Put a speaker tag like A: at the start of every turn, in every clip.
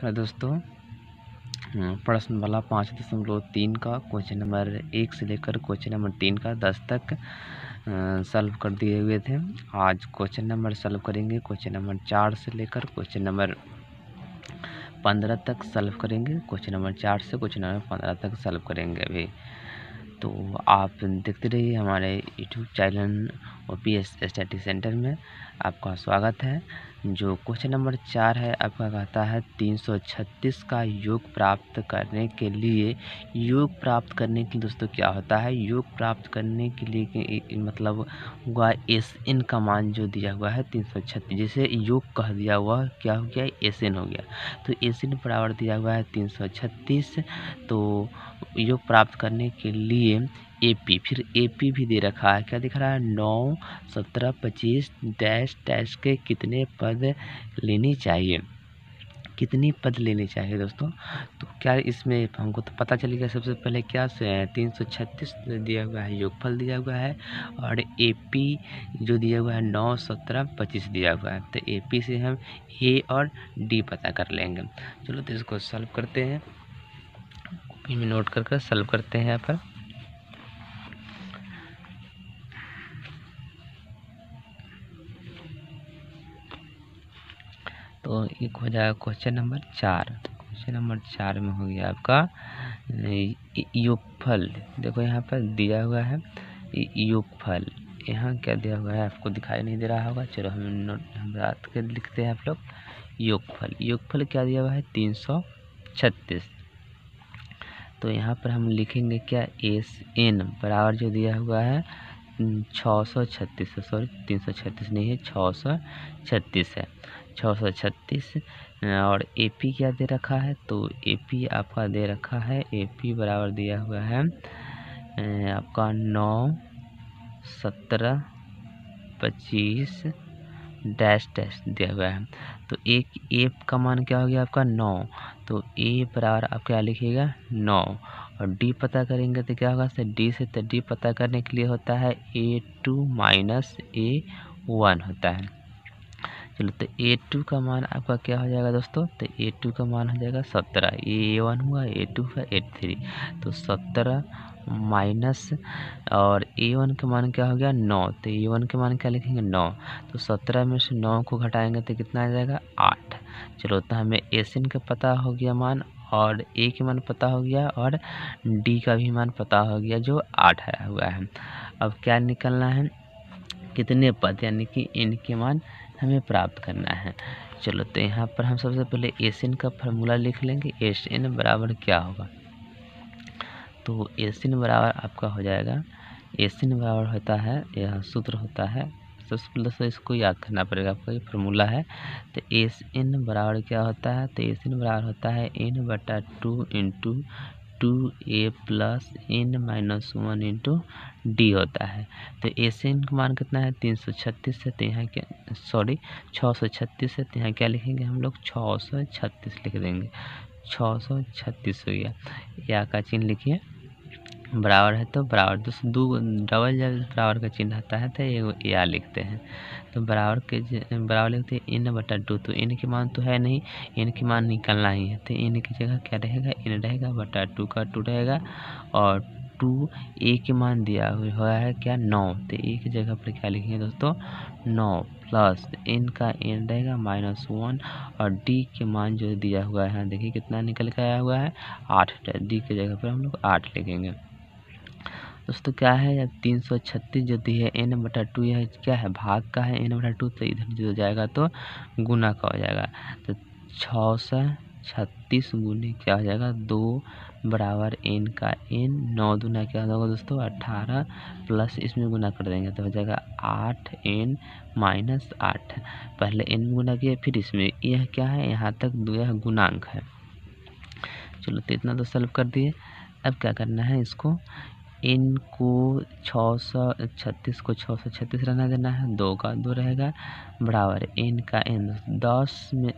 A: Hello दोस्तों, प्रश्न वाला 5.3 का क्वेश्चन नंबर 1 से लेकर क्वेश्चन नंबर 3 का 10 तक सॉल्व कर दिए हुए थे। आज क्वेश्चन नंबर सॉल्व करेंगे। क्वेश्चन नंबर 4 से लेकर क्वेश्चन नंबर 15 तक सॉल्व करेंगे। क्वेश्चन नंबर 4 से क्वेश्चन नंबर 15 तक सॉल्व करेंगे अभी। तो आप देखते रहिए हमारे YouTube channel OPS study centre में। आपका स्वागत है। जो क्वेश्चन नंबर 4 है आपका कहता है 336 का योग प्राप्त करने के लिए दोस्तों क्या होता है। योग प्राप्त करने के लिए मतलब हुआ SN का मान जो दिया हुआ है 336, जैसे योग कह दिया हुआ क्या हो गया, SN हो गया। तो SN बराबर दिया हुआ है 336। तो योग प्राप्त करने के लिए AP, फिर AP भी दे रखा है। क्या दिख रहा है, 9, 17, 25 डैश डैश के कितने पद लेनी चाहिए, कितनी पद लेनी चाहिए दोस्तों। तो क्या इसमें हमको तो पता चलेगा। सबसे पहले क्या 336 दिया हुआ है, योगफल दिया हुआ है, और AP जो दिया हुआ है 9, 17, 25 दिया हुआ है। तो AP से हम A और D पता कर लेंगे। चलो तो इसको सॉल्व करते हैं, कॉपी में नोट कर सॉल्व करते हैं यहाँ पर। तो एक हो जाएगा क्वेश्चन नंबर 4। क्वेश्चन नंबर 4 में हो गया आपका योगफल। देखो यहाँ पर दिया हुआ है योगफल। यहाँ क्या दिया हुआ है आपको दिखाई नहीं दे रहा होगा। चलो हम रात के लिखते हैं आप लोग। योगफल क्या दिया हुआ है, 336। तो यहाँ पर हम लिखेंगे क्या, SN बराबर जो दिया हुआ है 636, सॉरी 336 नहीं है, 636 है, 636। और AP क्या दे रखा है, तो AP आपका दे रखा है, AP बराबर दिया हुआ है आपका 9, 17, 25 डैश डैश दिया हुआ है। तो एक A का मान क्या हो गया आपका 9। तो A बराबर आप क्या लिखिएगा 9, और D पता करेंगे तो क्या होगा, D से तो D पता करने के लिए होता है A2 माइनस A1 होता है। चलो तो A2 का मान आपका क्या हो जाएगा दोस्तों, तो A2 का मान हो जाएगा 17। A1 हुआ, A2 हुआ, A3। तो 17 माइनस, और A1 का मान क्या हो गया 9। तो A1 के मान क्या लिखेंगे 9। तो 17 में से 9 को घटाएंगे तो कितना आ जाएगा 8। चलो तो हमें SN का पता हो गया मान, और A के मान पता हो गया, और D का भी मान पता हो गया जो 8 है हुआ है। अब क्या निकलना है, कितने पद यानी कि N के मान हमें प्राप्त करना है। चलो तो यहाँ पर हम सबसे पहले SN का फार्मूला लिख लेंगे। SN बराबर क्या होगा, तो SN बराबर आपका हो जाएगा, SN बराबर होता है, यह सूत्र होता है, सबसे पहले तो इसको याद करना पड़ेगा आपका, ये फार्मूला है। तो SN बराबर क्या होता है, तो SN बराबर होता है N/2 into 2A plus N-1 into D होता है। तो SN का मान कितना है 336 है, तो यहाँ क्या, सॉरी 636 है, तो यहाँ क्या लिखेंगे हम लोग 636 लिख देंगे। 636 हो गया। या का चिन्ह लिखिए, बराबर है तो बराबर, दो डबल जब बराबर का चिन्ह आता है तो ये या लिखते हैं। तो बराबर लिखते हैं N/2। तो N के मान तो है नहीं, N के मान निकालना ही है। तो N की जगह क्या रहेगा, N रहेगा बटा 2 का 2 रहेगा, और 2 A के मान दिया हुआ है क्या 9। तो A की जगह पर क्या लिखेंगे दोस्तों 9 प्लस N का N रहेगा -1, और D के मान जो दिया हुआ है देखिए कितना निकल के आया हुआ है 8। D की जगह पर हम लोग 8 लिखेंगे। दोस्तों क्या है, अब 336 जो दी है N/2, यह क्या है भाग का है, N/2 तो इधर जो जाएगा तो गुना का हो जाएगा। तो 636 गुने क्या हो जाएगा 2 बराबर N का N, 9 दूना क्या होगा दोस्तों 18, प्लस इसमें गुना कर देंगे तो हो जाएगा 8N माइनस 8। पहले N में गुना किया फिर इसमें, यह क्या है यहाँ तक यह गुणांक है। चलो तो इतना तो सॉल्व कर दिए। अब क्या करना है, इसको N को 636 को 636 रहना देना है, 2 का 2 रहेगा, बराबर N का N 10 में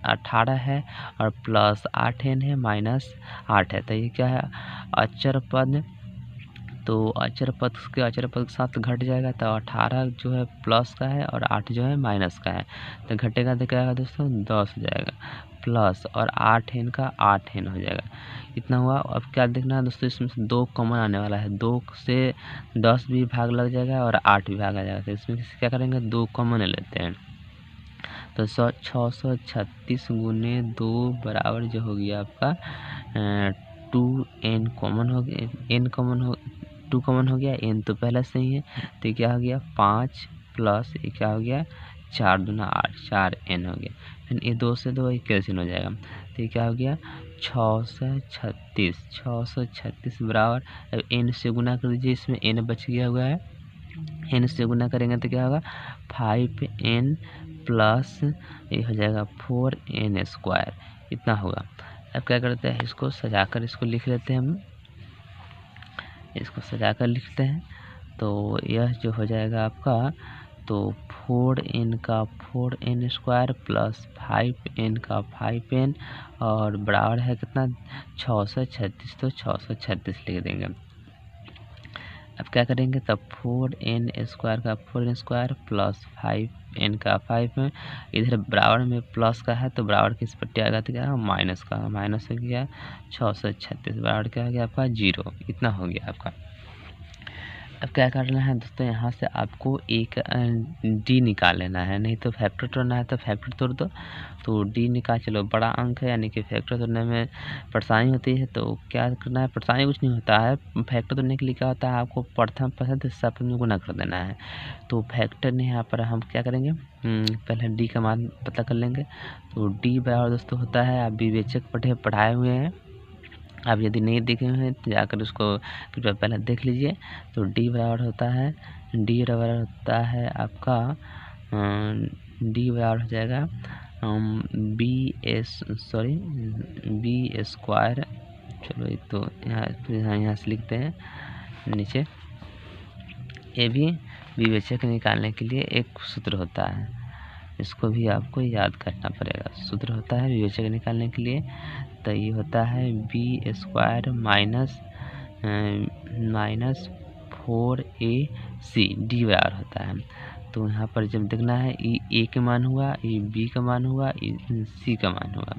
A: 18 है, और प्लस 8N है, माइनस 8 है। तो ये क्या है, अचर पद तो अचर पद के अचर पद के साथ घट जाएगा, तो 18 जो है प्लस का है और 8 जो है माइनस का है, तो घटेगा तो क्या आएगा दोस्तों 10 हो जाएगा, प्लस और 8 n का 8 n हो जाएगा, इतना हुआ। अब क्या देखना है दोस्तों, इसमें से 2 कॉमन आने वाला है, 2 से 10 भी भाग लग जाएगा और 8 भी भाग आ जाएगा, तो इसमें क्या करेंगे 2 कॉमन लेते हैं, तो 636 गुने 2 बराबर जो हो गया आपका 2n कॉमन हो गया, n कॉमन हो 2 कॉमन हो गया, n तो पहले से ही है, तो क्या हो गया 5 प्लस ये क्या हो गया 4 दूना 8 4n हो गया, फिर ये 2 से 2 कैंसिल हो जाएगा, तो ये क्या हो गया 636 बराबर, अब n से गुना कर दीजिए, इसमें n बच गया हुआ है, n से गुना करेंगे तो क्या होगा 5n प्लस ये हो जाएगा 4n स्क्वायर, इतना होगा। अब क्या करते हैं, इसको सजाकर इसको लिख लेते हैं, हम इसको सजाकर लिखते हैं, तो यह जो हो जाएगा आपका, तो 4n का 4n स्क्वायर प्लस 5n का 5n और बराबर है कितना 636, तो 636 लिख देंगे। अब क्या करेंगे, तब 4n स्क्वायर का 4n स्क्वायर प्लस 5n का 5n, इधर बराबर में प्लस का है तो बराबर किस पट्टी आएगा, तो क्या माइनस का, माइनस हो गया 636 बराबर क्या हो गया आपका 0, इतना हो गया आपका। अब क्या करना है दोस्तों, यहाँ से आपको एक डी निकाल लेना है, नहीं तो फैक्टर तोड़ना है तो फैक्टर तोड़ दो, तो डी निकाल, चलो बड़ा अंक है यानी कि फैक्टर तोड़ने में परेशानी होती है, तो क्या करना है, परेशानी कुछ नहीं होता है, फैक्टर तोड़ने के लिए क्या होता है, आपको प्रथम पद हिस्सा में गुना कर देना है, तो फैक्टर ने यहाँ पर हम क्या करेंगे, पहले डी का मान पता कर लेंगे, तो डी बराबर दोस्तों होता है, आप विवेचक पढ़ाए हुए हैं, आप यदि नहीं देखे हैं तो जाकर उसको कृपया पहले देख लीजिए, तो डी बराबर होता है, डी बराबर होता है आपका डी बराबर हो जाएगा बी स्क्वायर, चलो ये तो यहाँ से लिखते हैं नीचे, ये भी विवेचक निकालने के लिए एक सूत्र होता है, इसको भी आपको याद करना पड़ेगा, सूत्र होता है विवेचक निकालने के लिए, तो ये होता है B square minus 4ac D बराबर होता है, तो यहाँ पर जब देखना है ये ए के मान हुआ, ये बी का मान हुआ, ये सी का मान हुआ,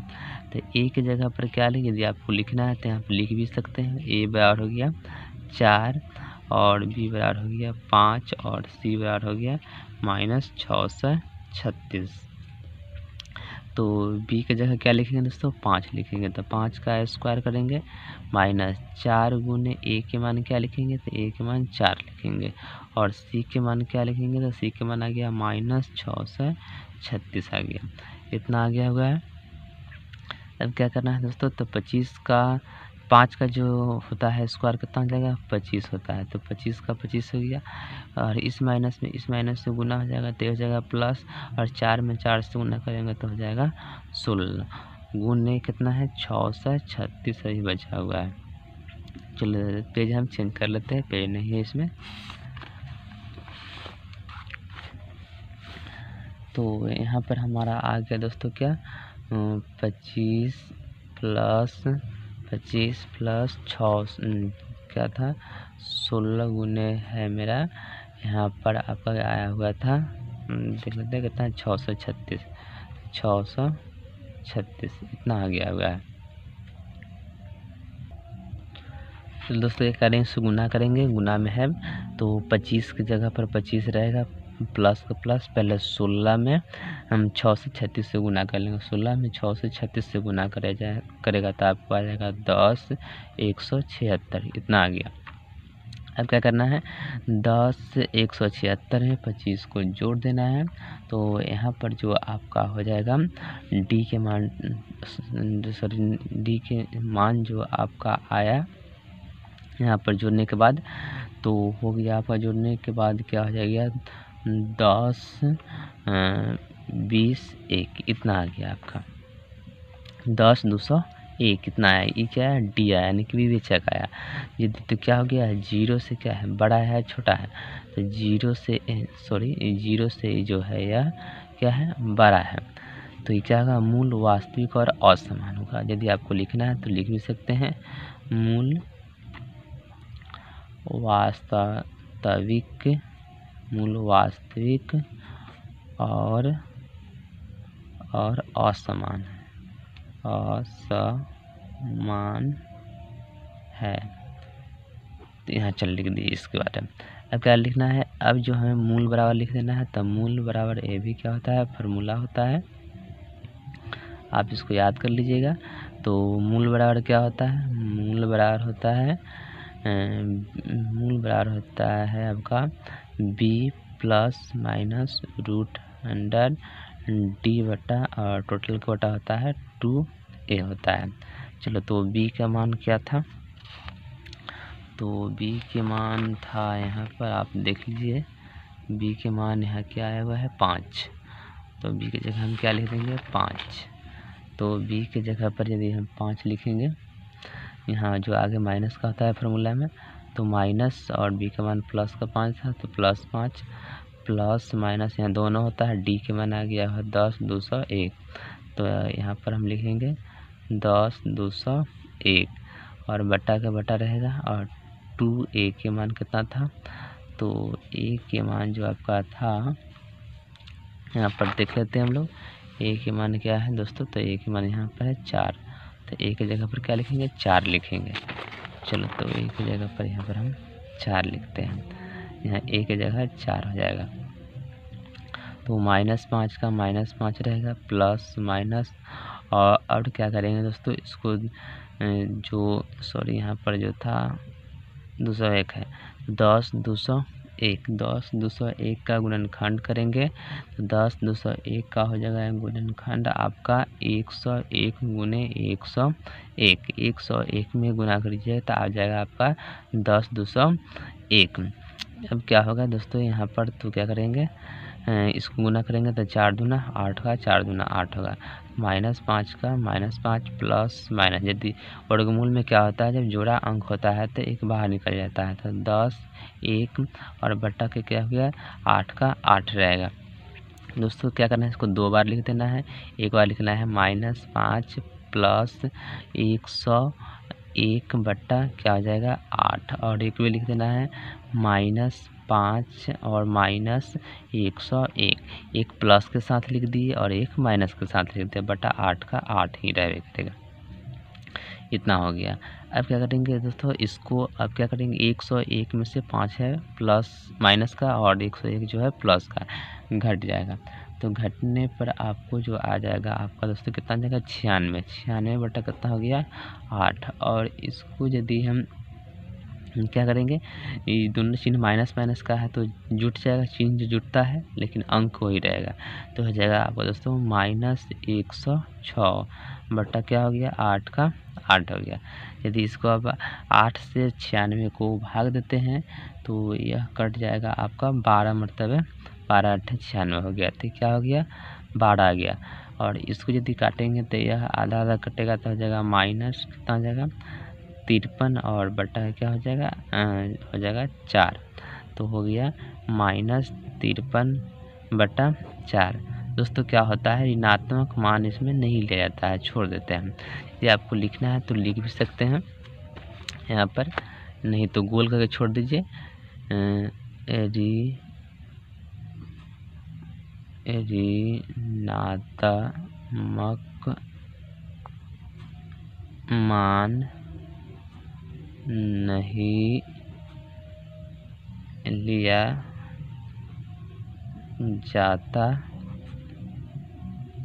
A: तो ए के जगह पर क्या लिखें, यदि आपको लिखना है तो यहाँ पर लिख भी सकते हैं, ए बराबर हो गया 4 और बी बराबर हो गया 5 और सी बराबर हो गया माइनस 636, तो बी की जगह क्या लिखेंगे दोस्तों 5 लिखेंगे, तो 5 का स्क्वायर करेंगे माइनस 4 गुने ए के मान क्या लिखेंगे, तो ए के मान 4 लिखेंगे, और सी के मान क्या लिखेंगे, तो सी के मान आ गया माइनस 636 आ गया, इतना आ गया हुआ है। अब क्या करना है दोस्तों, तो 5 का जो होता है स्क्वायर कितना हो जाएगा 25 होता है, तो 25 का 25 हो गया, और इस माइनस से गुना हो जाएगा तो हो जाएगा प्लस, और 4 में 4 से गुना करेंगे तो हो जाएगा 16, गुने कितना है 636 ही बचा हुआ है। चलो पेज हम चेंज कर लेते हैं, पेज नहीं है इसमें, तो यहाँ पर हमारा आ गया दोस्तों क्या 25 प्लस 6 क्या था 16 गुने है मेरा, यहाँ पर आपका आया हुआ था देख लेते हैं कितना 636 इतना आ गया हुआ है। तो दोस्तों ये करेंगे से गुना करेंगे, गुना में है तो 25 की जगह पर 25 रहेगा, प्लस का प्लस, पहले 16 में हम 636 से गुना कर लेंगे, 16 में 636 से गुना करेगा तो आपको आ जाएगा 10 176 इतना आ गया। अब क्या करना है 10 176 में 25 को जोड़ देना है, तो यहाँ पर जो आपका हो जाएगा डी के मान जो आपका आया यहाँ पर जोड़ने के बाद, तो हो गया आपका जोड़ने के बाद क्या हो जाएगा 10 20 1 इतना आ गया आपका 10 201 इतना आया, ये क्या है डी आया यानी कि विवेचक आया। यदि तो क्या हो गया है 0 से क्या है बड़ा है छोटा है, तो 0 से जो है यह क्या है बड़ा है, तो ये क्या होगा मूल वास्तविक और असमान होगा। यदि आपको लिखना है तो लिख भी सकते हैं मूल वास्तविक मूल वास्तविक और असमान है। तो यहाँ चल लिख दीजिए इसके बाद। अब क्या लिखना है, अब जो हमें मूल बराबर लिख देना है। तो मूल बराबर ए भी क्या होता है, फार्मूला होता है, आप इसको याद कर लीजिएगा। तो मूल बराबर क्या होता है, मूल बराबर होता है आपका b plus minus root under d बटा और टोटल का बटा होता है 2a होता है। चलो, तो b का मान क्या था, तो b के मान था यहाँ पर आप देख लीजिए, b के मान यहाँ क्या आया हुआ है 5। तो b की जगह हम क्या लिख देंगे 5। तो b की जगह पर यदि हम 5 लिखेंगे, यहाँ जो आगे माइनस का होता है फार्मूला में, तो माइनस और b का मान प्लस का 5 था, तो प्लस 5 प्लस माइनस यहाँ दोनों होता है, d के मान आ गया है 10 201। तो यहाँ पर हम लिखेंगे 10 201 और बटा का बटा रहेगा, और 2a के मान कितना था, तो a के मान जो आपका था, यहाँ पर देख लेते हैं हम लोग a के मान क्या है दोस्तों। तो a के मान यहाँ पर है 4। तो a की जगह पर क्या लिखेंगे 4 लिखेंगे। चलो, तो a की जगह पर यहाँ पर हम 4 लिखते हैं, यहाँ a की जगह 4 हो जाएगा। तो -5 का -5 रहेगा, प्लस माइनस, और क्या करेंगे दोस्तों इसको यहाँ पर जो था 201 है, 10 201 का गुणनखंड करेंगे, तो 10 201 का हो जाएगा गुणनखंड आपका 101 गुने 101, 101 में गुना करिए तो आ जाएगा आपका 10 201। अब क्या होगा दोस्तों यहाँ पर, तो क्या करेंगे इसको गुना करेंगे तो 4 दूना 8 का 4 दूना 8 होगा, -5 का -5 प्लस माइनस, यदि वर्गमूल में क्या होता है जब जोड़ा अंक होता है तो एक बाहर निकल जाता है, तो 10 1 और बट्टा के क्या हो गया 8 का 8 रहेगा। दोस्तों क्या करना है, इसको 2 बार लिख देना है। एक बार लिखना है -5 प्लस 101 बट्टा क्या हो जाएगा 8, और एक भी लिख देना है -5 और -101, एक प्लस के साथ लिख दिए और एक माइनस के साथ लिख दिए, बटा 8 का 8 ही रहेगा। इतना हो गया। अब क्या करेंगे दोस्तों, इसको अब क्या करेंगे 101 में से 5 है प्लस माइनस का, और 101 जो है प्लस का, घट जाएगा। तो घटने पर आपको जो आ जाएगा आपका दोस्तों कितना जाएगा 96 बटा कितना हो गया 8। और इसको यदि हम क्या करेंगे, ये दोनों चिन्ह माइनस माइनस का है तो जुट जाएगा, चिन्ह जो जुटता है लेकिन अंक वही रहेगा, तो हो जाएगा आपको दोस्तों -106 बटा क्या हो गया 8 का 8 हो गया। यदि इसको अब 8 से 96 को भाग देते हैं तो यह कट जाएगा आपका 12 मरतबे 12 8 96 हो गया, तो क्या हो गया 12 आ गया। और इसको यदि काटेंगे तो यह आधा आधा कटेगा तो हो जाएगा माइनस कितना हो जाएगा 53 और बटा क्या हो जाएगा 4, तो हो गया -53 बटा 4। दोस्तों क्या होता है ऋणात्मक मान इसमें नहीं ले जाता है, छोड़ देते हैं। यदि आपको लिखना है तो लिख भी सकते हैं यहाँ पर, नहीं तो गोल करके छोड़ दीजिए। ऋणात्मक मान नहीं लिया जाता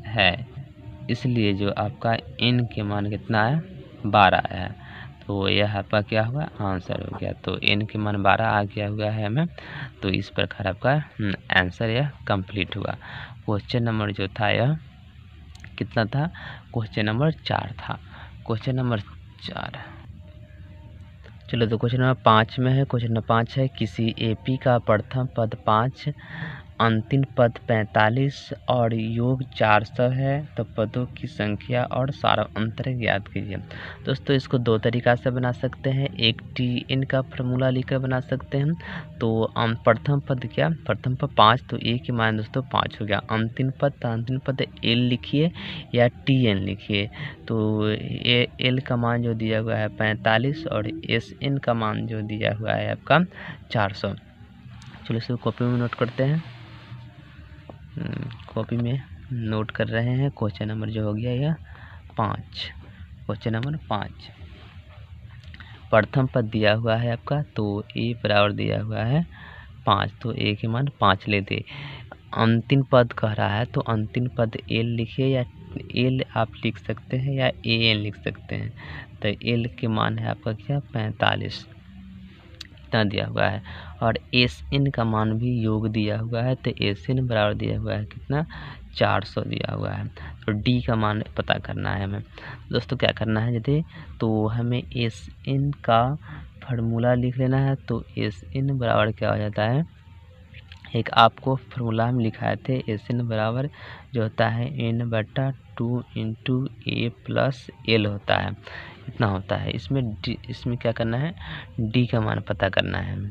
A: है, इसलिए जो आपका n के मान कितना है 12 आया है, तो यह आपका क्या हुआ आंसर हो गया। तो n के मान 12 आ गया हुआ है हमें, तो इस प्रकार आपका आंसर यह कंप्लीट हुआ। क्वेश्चन नंबर जो था यह कितना था, क्वेश्चन नंबर 4 था, क्वेश्चन नंबर 4। चलो, तो क्वेश्चन नंबर 5 में है। क्वेश्चन नंबर 5 है, किसी एपी का प्रथम पद 5 अंतिम पद 45 और योग 400 है तो पदों की संख्या और सारांतर ज्ञात कीजिए। दोस्तों इसको दो तरीक़ा से बना सकते हैं, एक TN का फार्मूला लिखकर बना सकते हैं। तो प्रथम पद क्या, प्रथम पद 5 तो ए की मान दोस्तों 5 हो गया। अंतिम पद L लिखिए या TN लिखिए। तो L का मान जो दिया हुआ है 45 और SN का मान जो दिया हुआ है आपका 400। चलो इसको कॉपी में नोट करते हैं, कॉपी में नोट कर रहे हैं। क्वेश्चन नंबर जो हो गया यह 5, क्वेश्चन नंबर 5। प्रथम पद दिया हुआ है आपका, तो ए बराबर दिया हुआ है 5, तो ए के मान 5 लेते। अंतिम पद कह रहा है तो अंतिम पद L लिखिए या L आप लिख सकते हैं या AN लिख सकते हैं। तो L के मान है आपका क्या 45 इतना दिया हुआ है, और SN का मान भी योग दिया हुआ है। तो SN बराबर दिया हुआ है कितना 400 दिया हुआ है। तो D का मान पता करना है हमें। दोस्तों क्या करना है यदि, तो हमें SN का फार्मूला लिख लेना है। तो SN बराबर क्या हो जाता है, एक आपको फार्मूला हम लिखाए थे, SN बराबर जो होता है N/2 × A + L होता है, इतना होता है। इसमें क्या करना है, D का मान पता करना है हमें।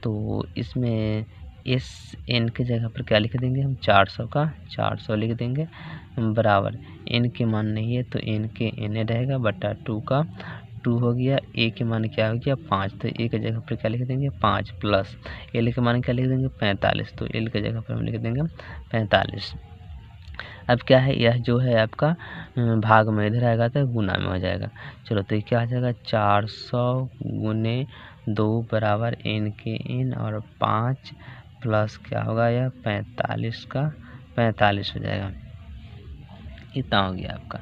A: तो इसमें SN की जगह पर क्या लिख देंगे हम 400 का 400 लिख देंगे, बराबर N के मान नहीं है तो N के N रहेगा बटा 2 का 2 हो गया। A के मान क्या हो गया 5, तो A की जगह पर क्या लिख देंगे 5 प्लस L के मान क्या लिख देंगे 45, तो L की जगह पर हम लिख देंगे 45। अब क्या है, यह जो है आपका भाग में इधर आएगा तो गुना में हो जाएगा। चलो तो ये क्या हो जाएगा 400 गुने 2 बराबर N के N और 5 प्लस क्या होगा यह 45 का 45 हो जाएगा, इतना हो गया आपका।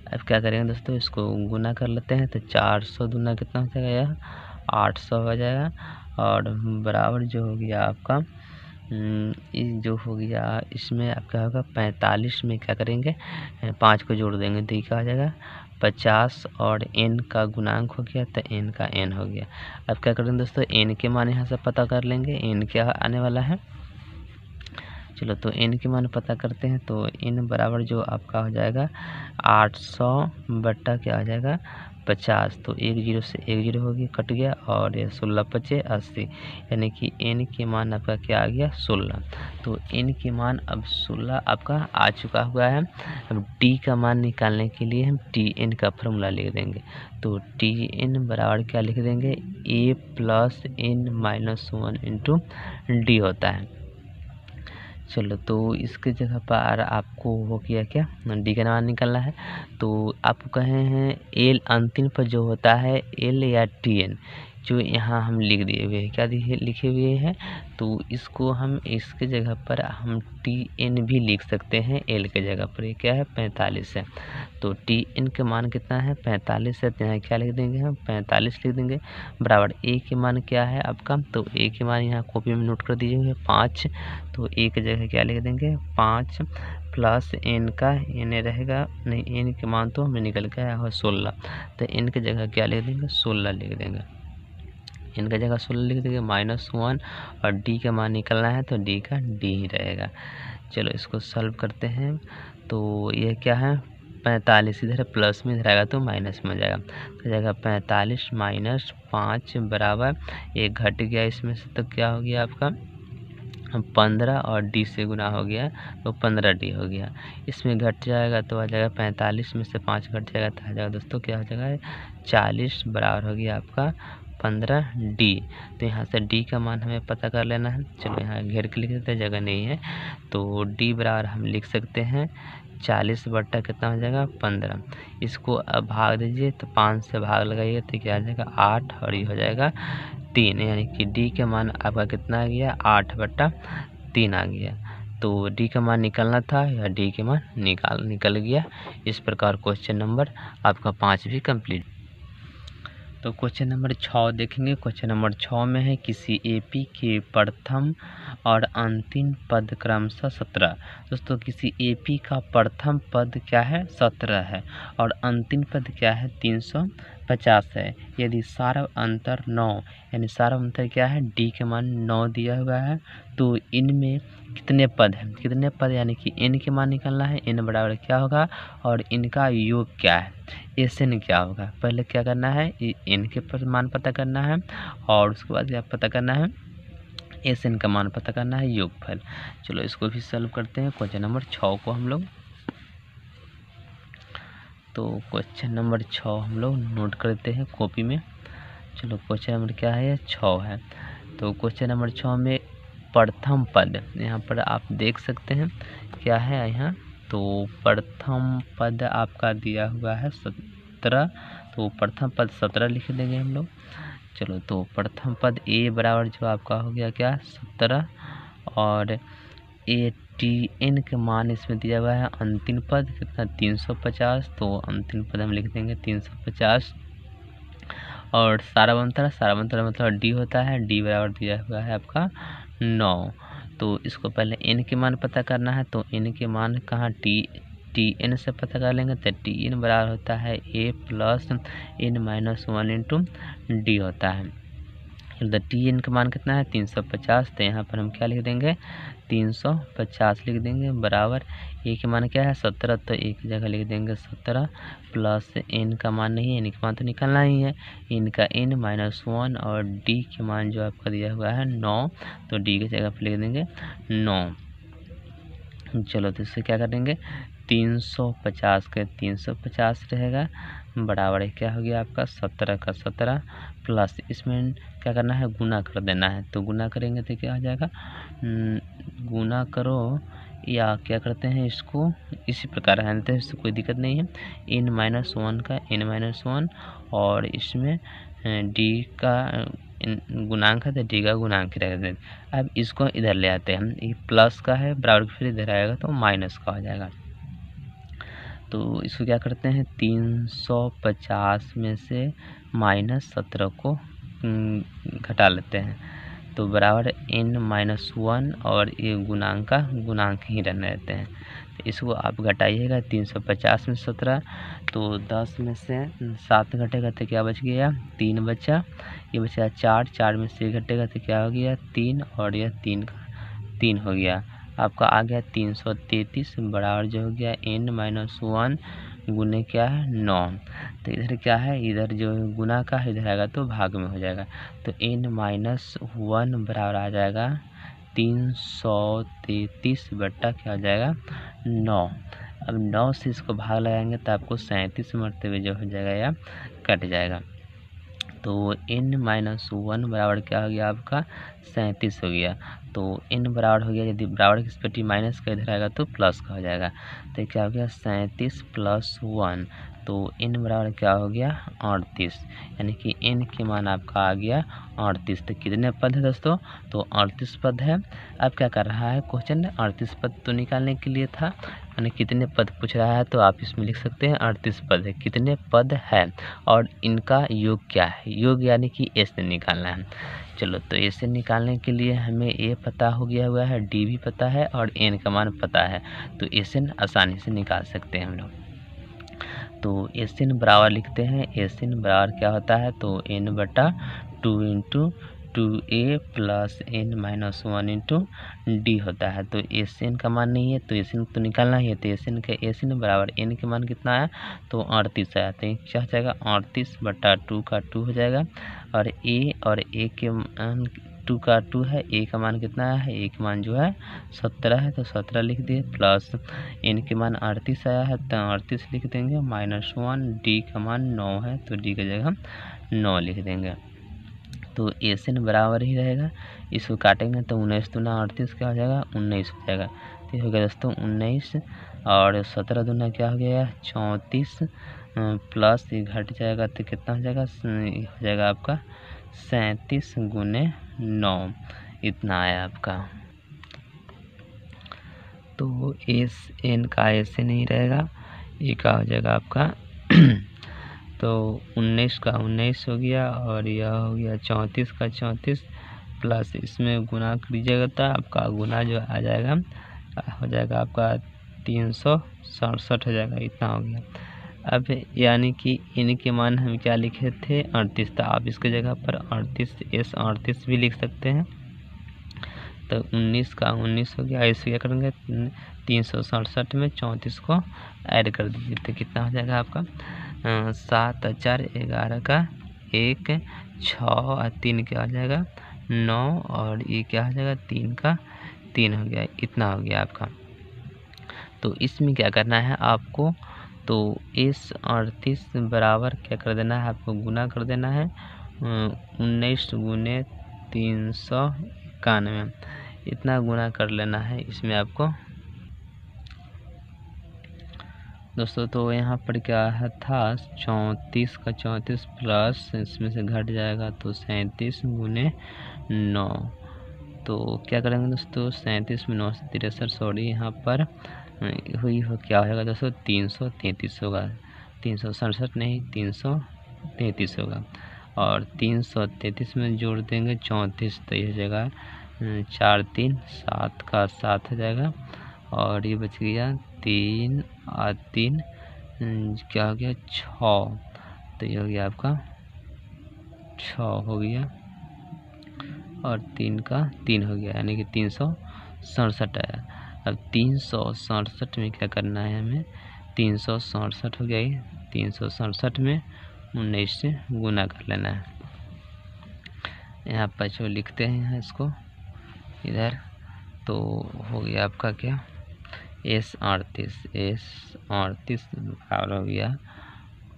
A: अब क्या करेंगे दोस्तों, इसको गुना कर लेते हैं। तो 400 दूना कितना हो जाएगा, यह 800 हो जाएगा, और बराबर जो हो गया आपका जो हो गया इसमें अब क्या होगा 45 में क्या करेंगे 5 को जोड़ देंगे तो ये क्या हो जाएगा 50, और n का गुणांक हो गया तो n का n हो गया। अब क्या करेंगे दोस्तों, n के मान यहाँ से पता कर लेंगे, n क्या आने वाला है। चलो तो n के मान पता करते हैं। तो n बराबर जो आपका हो जाएगा 800 बट्टा क्या हो जाएगा 50, तो 1 0 से 1 0 हो गया, कट गया, और ये 16 5 80, यानी कि n के मान आपका क्या आ गया 16। तो n के मान अब 16 आपका आ चुका हुआ है। अब d का मान निकालने के लिए हम Tn का फार्मूला लिख देंगे। तो Tn बराबर क्या लिख देंगे A + n - 1 × d होता है। चलो तो इसके जगह पर आपको हो गया क्या डी का मान निकालना है। तो आपको कहे हैं एल अंतिम पर जो होता है एल या TN, जो यहाँ हम लिख दिए हुए हैं क्या लिखे हुए हैं। तो इसको हम इसके जगह पर हम TN भी लिख सकते हैं, L के जगह पर ये क्या है 45 है। तो TN के मान कितना है 45 है, तो यहाँ क्या लिख देंगे हम 45 लिख देंगे, बराबर A के मान क्या है आपका। तो A के मान यहाँ कॉपी में नोट कर दीजिए 5, तो A की जगह क्या लिख देंगे 5 प्लस n का n रहेगा, नहीं n के मान तो हमें निकल के आया है 16, तो n की जगह क्या लिख देंगे 16 लिख देंगे, n की जगह 16 लिख देंगे -1, और d का मान निकलना है तो d का d ही रहेगा। चलो इसको सॉल्व करते हैं। तो यह क्या है 45 इधर प्लस में इधर आएगा तो माइनस में हो जाएगा, तो जाएगा 45 - 5 बराबर एक घट गया इसमें से, तो क्या हो गया आपका 15, और d से गुना हो गया तो 15d हो गया। इसमें घट जाएगा तो आ जाएगा 45 में से 5 घट जाएगा तो आ जाएगा दोस्तों क्या हो जाएगा 40, बराबर हो गया आपका 15d। तो यहाँ से d का मान हमें पता कर लेना है। चलो यहाँ घेर के लिख देते हैं, जगह नहीं है, तो d बराबर हम लिख सकते हैं 40 बट्टा कितना हो जाएगा 15। इसको अब भाग दीजिए तो 5 से भाग लगाइए तो क्या आ जाएगा 8, और ये हो जाएगा 3, यानी कि d का मान आपका कितना आ गया 8/3 आ गया। तो d का मान निकलना था या d के मान निकल गया। इस प्रकार क्वेश्चन नंबर आपका 5 भी कंप्लीट। तो क्वेश्चन नंबर 6 देखेंगे। क्वेश्चन नंबर 6 में है किसी एपी के प्रथम और अंतिम पद क्रमशः 17। दोस्तों किसी एपी का प्रथम पद क्या है 17 है और अंतिम पद क्या है 350 है। यदि सारा अंतर 9 यानी सारा अंतर क्या है डी के मान 9 दिया हुआ है तो इनमें कितने पद हैं, कितने पद यानी कि n के मान निकालना है। n बराबर क्या होगा और इनका योग क्या है Sn क्या होगा। पहले क्या करना है n के मान पता करना है और उसके बाद क्या पता करना है Sn का मान पता करना है योगफल। चलो इसको भी सॉल्व करते हैं क्वेश्चन नंबर 6 को हम लोग। तो क्वेश्चन नंबर 6 हम लोग नोट करते हैं कॉपी में। चलो क्वेश्चन नंबर क्या है 6 है। तो क्वेश्चन नंबर 6 में प्रथम पद यहाँ पर आप देख सकते हैं क्या है यहाँ। तो प्रथम पद आपका दिया हुआ है 17। तो प्रथम पद 17 लिख देंगे हम लोग। चलो तो प्रथम पद a बराबर जो आपका हो गया क्या 17 और ATN के मान इसमें दिया हुआ है अंतिम पद कितना 350। तो अंतिम पद हम लिख देंगे 350 और सारा अंतर मतलब डी होता है। डी बराबर दिया हुआ है आपका 9। तो इसको पहले n के मान पता करना है। तो n के मान कहाँ TN से पता कर लेंगे। तो TN बराबर होता है a plus n-1 into D होता है। इधर TN का मान कितना है 350। तो यहाँ पर हम क्या लिख देंगे 350 लिख देंगे बराबर ए के मान क्या है 17। तो एक जगह लिख देंगे 17 प्लस n का मान नहीं है n का मान तो निकालना ही है n का n-1 और d के मान जो आपका दिया हुआ है 9। तो d की जगह पर लिख देंगे 9। चलो तो इससे क्या करेंगे 350 के 350 रहेगा बराबर है क्या हो गया आपका 17 का 17 प्लस इसमें क्या करना है गुना कर देना है। तो गुना करेंगे तो क्या आ जाएगा गुना करो या क्या करते हैं इसको इसी प्रकार है तो इससे कोई दिक्कत नहीं है n-1 का n-1 और इसमें d का गुणांक है तो डी का गुणांक रहेगा। अब इसको इधर ले आते हैं हम ये प्लस का है बराबर फिर इधर आएगा तो माइनस का हो जाएगा। तो इसको क्या करते हैं 350 में से -17 को घटा लेते हैं तो बराबर n-1 और ये गुणांक ही रहने देते हैं। तो इसको आप घटाइएगा 350 में 17 तो 10 में से 7 घटेगा तो क्या बच गया 3 बचा। ये बचा 4 में से घटेगा तो क्या हो गया 3 और यह 3 हो गया आपका आ गया 333 बराबर जो हो गया n-1 गुने क्या है 9। तो इधर क्या है इधर जो गुना का है इधर आएगा तो भाग में हो जाएगा। तो n-1 बराबर आ जाएगा 333 बट्टा क्या हो जाएगा 9। अब 9 से इसको भाग लगाएंगे तो आपको 37 मरतबे जो हो जाएगा या कट जाएगा। तो n-1 बराबर क्या हो गया आपका 37 हो गया। तो n बराबर हो गया यदि बराबर की स्पेटी माइनस का इधर आएगा तो प्लस का हो जाएगा। तो क्या हो गया 37 + 1 तो n बराबर क्या हो गया 38 यानी कि n के मान आपका आ गया 38। तो कितने पद है दोस्तों तो 38 पद है। अब क्या कर रहा है क्वेश्चन 38 पद तो निकालने के लिए था यानी कितने पद पूछ रहा है तो आप इसमें लिख सकते हैं 38 पद है कितने पद है और इनका योग क्या है योग यानी कि Sn निकालना है। चलो तो Sn निकालने के लिए हमें a पता हो गया हुआ है d भी पता है और n का मान पता है तो Sn आसानी से निकाल सकते हैं हम लोग। तो Sn बराबर लिखते हैं Sn बराबर क्या होता है तो n/2 × 2a + n-1 into D होता है। तो Sn का मान नहीं है तो Sn तो निकालना ही है। तो Sn बराबर n के मान कितना है तो 38 आया। तो क्या हो जाएगा 38/2 का 2 हो जाएगा और a के मान 2 का 2 है a का मान कितना है a का मान जो है 17 है तो 17 लिख दिए प्लस n के मान 38 आया है तो 38 लिख देंगे -1 d का मान 9 है तो d की जगह 9 लिख देंगे। तो Sn बराबर ही रहेगा। इसको काटेंगे तो 19 दूना 38 क्या हो जाएगा 19 हो जाएगा। तो हो गया दोस्तों 19 और 17 दूना क्या हो गया 34 प्लस ये घट जाएगा तो कितना हो जाएगा हो जाएगा आपका 37 × 9 इतना आया आपका। तो Sn का Sn नहीं रहेगा ये क्या हो जाएगा आपका तो 19 का 19 हो गया और यह हो गया 34 का 34 प्लस इसमें गुना कीजिएगा तो आपका गुना जो आ जाएगा हो जाएगा आपका 367 हो जाएगा। इतना हो गया। अब यानी कि इनके मान हम क्या लिखे थे 38, तो आप इसके जगह पर 38 भी लिख सकते हैं। तो 19 का 19 हो गया। ऐसे क्या करेंगे 367 में 34 को ऐड कर दीजिए तो कितना हो जाएगा आपका 7 और 4 11 का 1 6 और 3 क्या हो जाएगा 9 और ये क्या हो जाएगा 3 का 3 हो गया। इतना हो गया आपका। तो इसमें क्या करना है आपको, तो इस 38 बराबर क्या कर देना है आपको गुना कर देना है 19 गुने 391 इतना गुना कर लेना है इसमें आपको दोस्तों। तो यहाँ पर क्या है था 34 का 34 प्लस इसमें से घट जाएगा तो 37 गुने 9। तो क्या करेंगे दोस्तों 37 में 9 से 63 सॉरी यहाँ पर हुई हो क्या होगा दोस्तों 333 होगा। 367 नहीं 333 होगा और 333 में जोड़ देंगे 34 तो ये हो जाएगा 4 3 7 का 7 हो जाएगा और ये बच गया 3 और 3 क्या हो गया 6 तो ये हो गया आपका 6 हो गया और 3 का 3 हो गया यानी कि 367 आया। अब 367 में क्या करना है हमें 367 हो गया ये 367 में 19 से गुना कर लेना है। यहाँ पर जो लिखते हैं इसको इधर तो हो गया आपका क्या S38 बराबर हो गया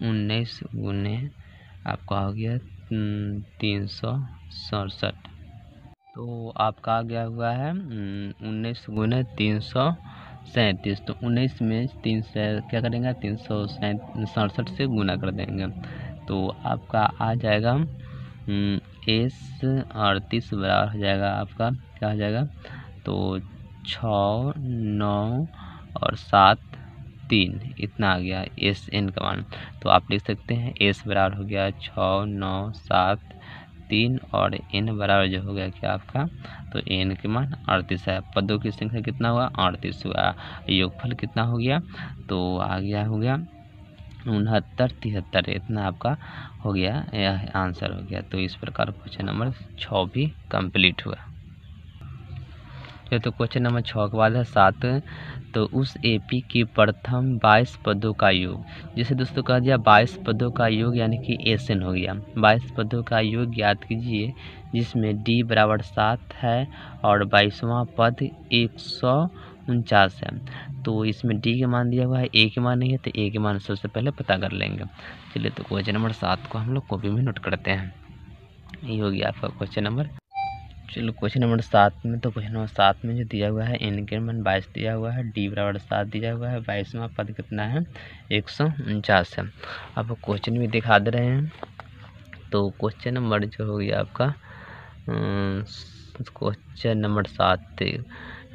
A: 19 गुने आपका हो गया 367। तो आपका आ गया हुआ है 19 गुने 337। तो 19 में 3 से क्या करेंगे 367 से गुना कर देंगे तो आपका आ जाएगा S38 बराबर हो जाएगा आपका क्या हो जाएगा तो 6 9 और 7 3 इतना आ गया SN का मान। तो आप लिख सकते हैं S बराबर हो गया 6 9 7 3 और N बराबर जो हो गया क्या आपका तो N के मान 38 है। पदों की संख्या कितना हुआ 38 हुआ। योगफल कितना हो गया तो आ गया हो गया 69 73 इतना आपका हो गया यह आंसर हो गया। तो इस प्रकार क्वेश्चन नंबर 6 भी कंप्लीट हुआ। तो क्वेश्चन नंबर 6 के बाद है 7। तो उस एपी की प्रथम 22 पदों का योग, जैसे दोस्तों कह दिया 22 पदों का योग यानी कि एसएन हो गया। 22 पदों का योग याद कीजिए जिसमें डी बराबर 7 है और 22वां पद 149 है। तो इसमें डी के मान दिया हुआ है ए के मान नहीं है तो ए के मान सबसे पहले पता कर लेंगे। चलिए तो क्वेश्चन नंबर 7 को हम लोग कॉपी में नोट करते हैं। ये हो गया आपका क्वेश्चन नंबर। चलो क्वेश्चन नंबर 7 में तो क्वेश्चन नंबर 7 में जो दिया हुआ है एन के मान 22 दिया हुआ है डी बराबर 7 दिया हुआ है 22वां पद कितना है 149 है। अब क्वेश्चन भी दिखा दे रहे हैं। तो क्वेश्चन नंबर जो हो गया आपका क्वेश्चन नंबर 7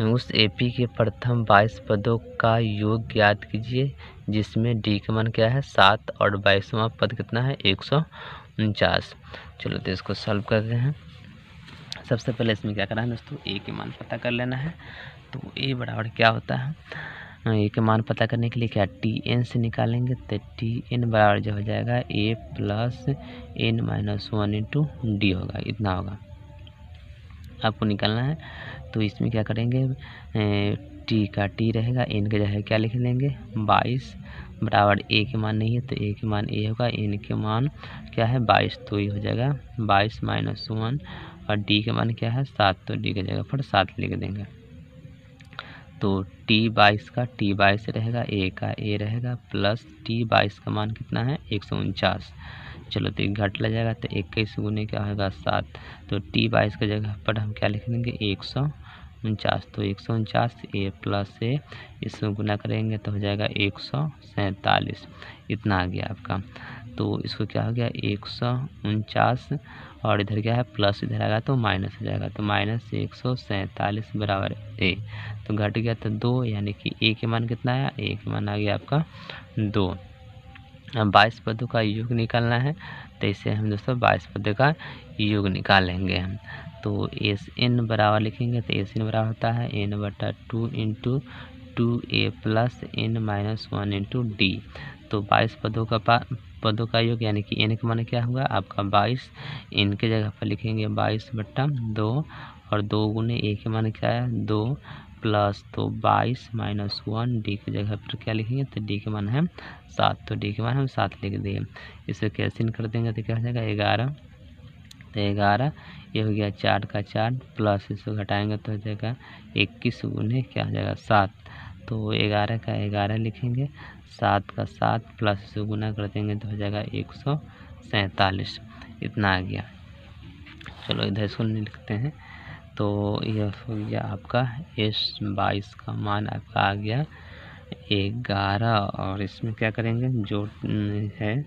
A: उस एपी के प्रथम 22 पदों का योग ज्ञात कीजिए जिसमें डी का मान क्या है 7 और 22वां पद कितना है 149। चलो तो इसको सॉल्व करते हैं। सबसे पहले इसमें क्या करना है दोस्तों ए के मान पता कर लेना है। तो ए बराबर क्या होता है ए के मान पता करने के लिए क्या टी एन से निकालेंगे तो टी एन बराबर जो हो जाएगा a plus n minus 1 into d होगा। इतना होगा आपको निकालना है। तो इसमें क्या करेंगे टी का टी रहेगा एन का जगह क्या लिख लेंगे 22 बराबर ए के मान नहीं है तो ए के मान ए होगा एन के मान क्या है 22 तो ये हो जाएगा 22 माइनस 1 और डी के मान क्या है 7 तो डी की जगह पर 7 लिख देंगे। तो टी 22 का टी 22 रहेगा ए का ए रहेगा प्लस टी 22 का मान कितना है 149। चलो तो एक घट लग जाएगा तो 21 गुने क्या होगा 7 तो टी 22 की जगह पर हम क्या लिख देंगे 149। तो 149 ए प्लस ए इसमें गुना करेंगे तो हो जाएगा 147। इतना आ गया आपका। तो इसको क्या हो गया 149 और इधर क्या है प्लस इधर आएगा तो माइनस हो जाएगा तो माइनस 147 बराबर ए। तो घट गया तो 2 यानी कि ए के मान कितना आया ए के मान आ गया आपका 2। 22 पदों का योग निकालना है, तो इसे हम दोस्तों 22 पदों का योग निकालेंगे हम। तो एस एन बराबर लिखेंगे, तो एस एन बराबर होता है n/2 into 2a plus n-1 into D. तो 22 पदों का योग यानी कि n का मान क्या हुआ आपका 22, n के जगह पर लिखेंगे 22/2 और 2 गुने a के मान क्या है 2 प्लस तो 22 माइनस 1 डी की जगह पर क्या लिखेंगे, तो डी के मान है 7, तो डी के मान हम 7 लिख देंगे। इसे कैंसिल कर देंगे तो क्या हो जाएगा 11, तो 11 ये हो गया 4 का 4 प्लस इसको घटाएंगे तो हो जाएगा 21 गुने क्या हो जाएगा 7, तो 11 का 11 लिखेंगे, 7 का 7 प्लस इसको गुना कर देंगे तो हो जाएगा 147, इतना आ गया। चलो इधर इसको लिखते हैं, तो यह हो गया आपका S22 का मान आपका आ गया 11, और इसमें क्या करेंगे जो है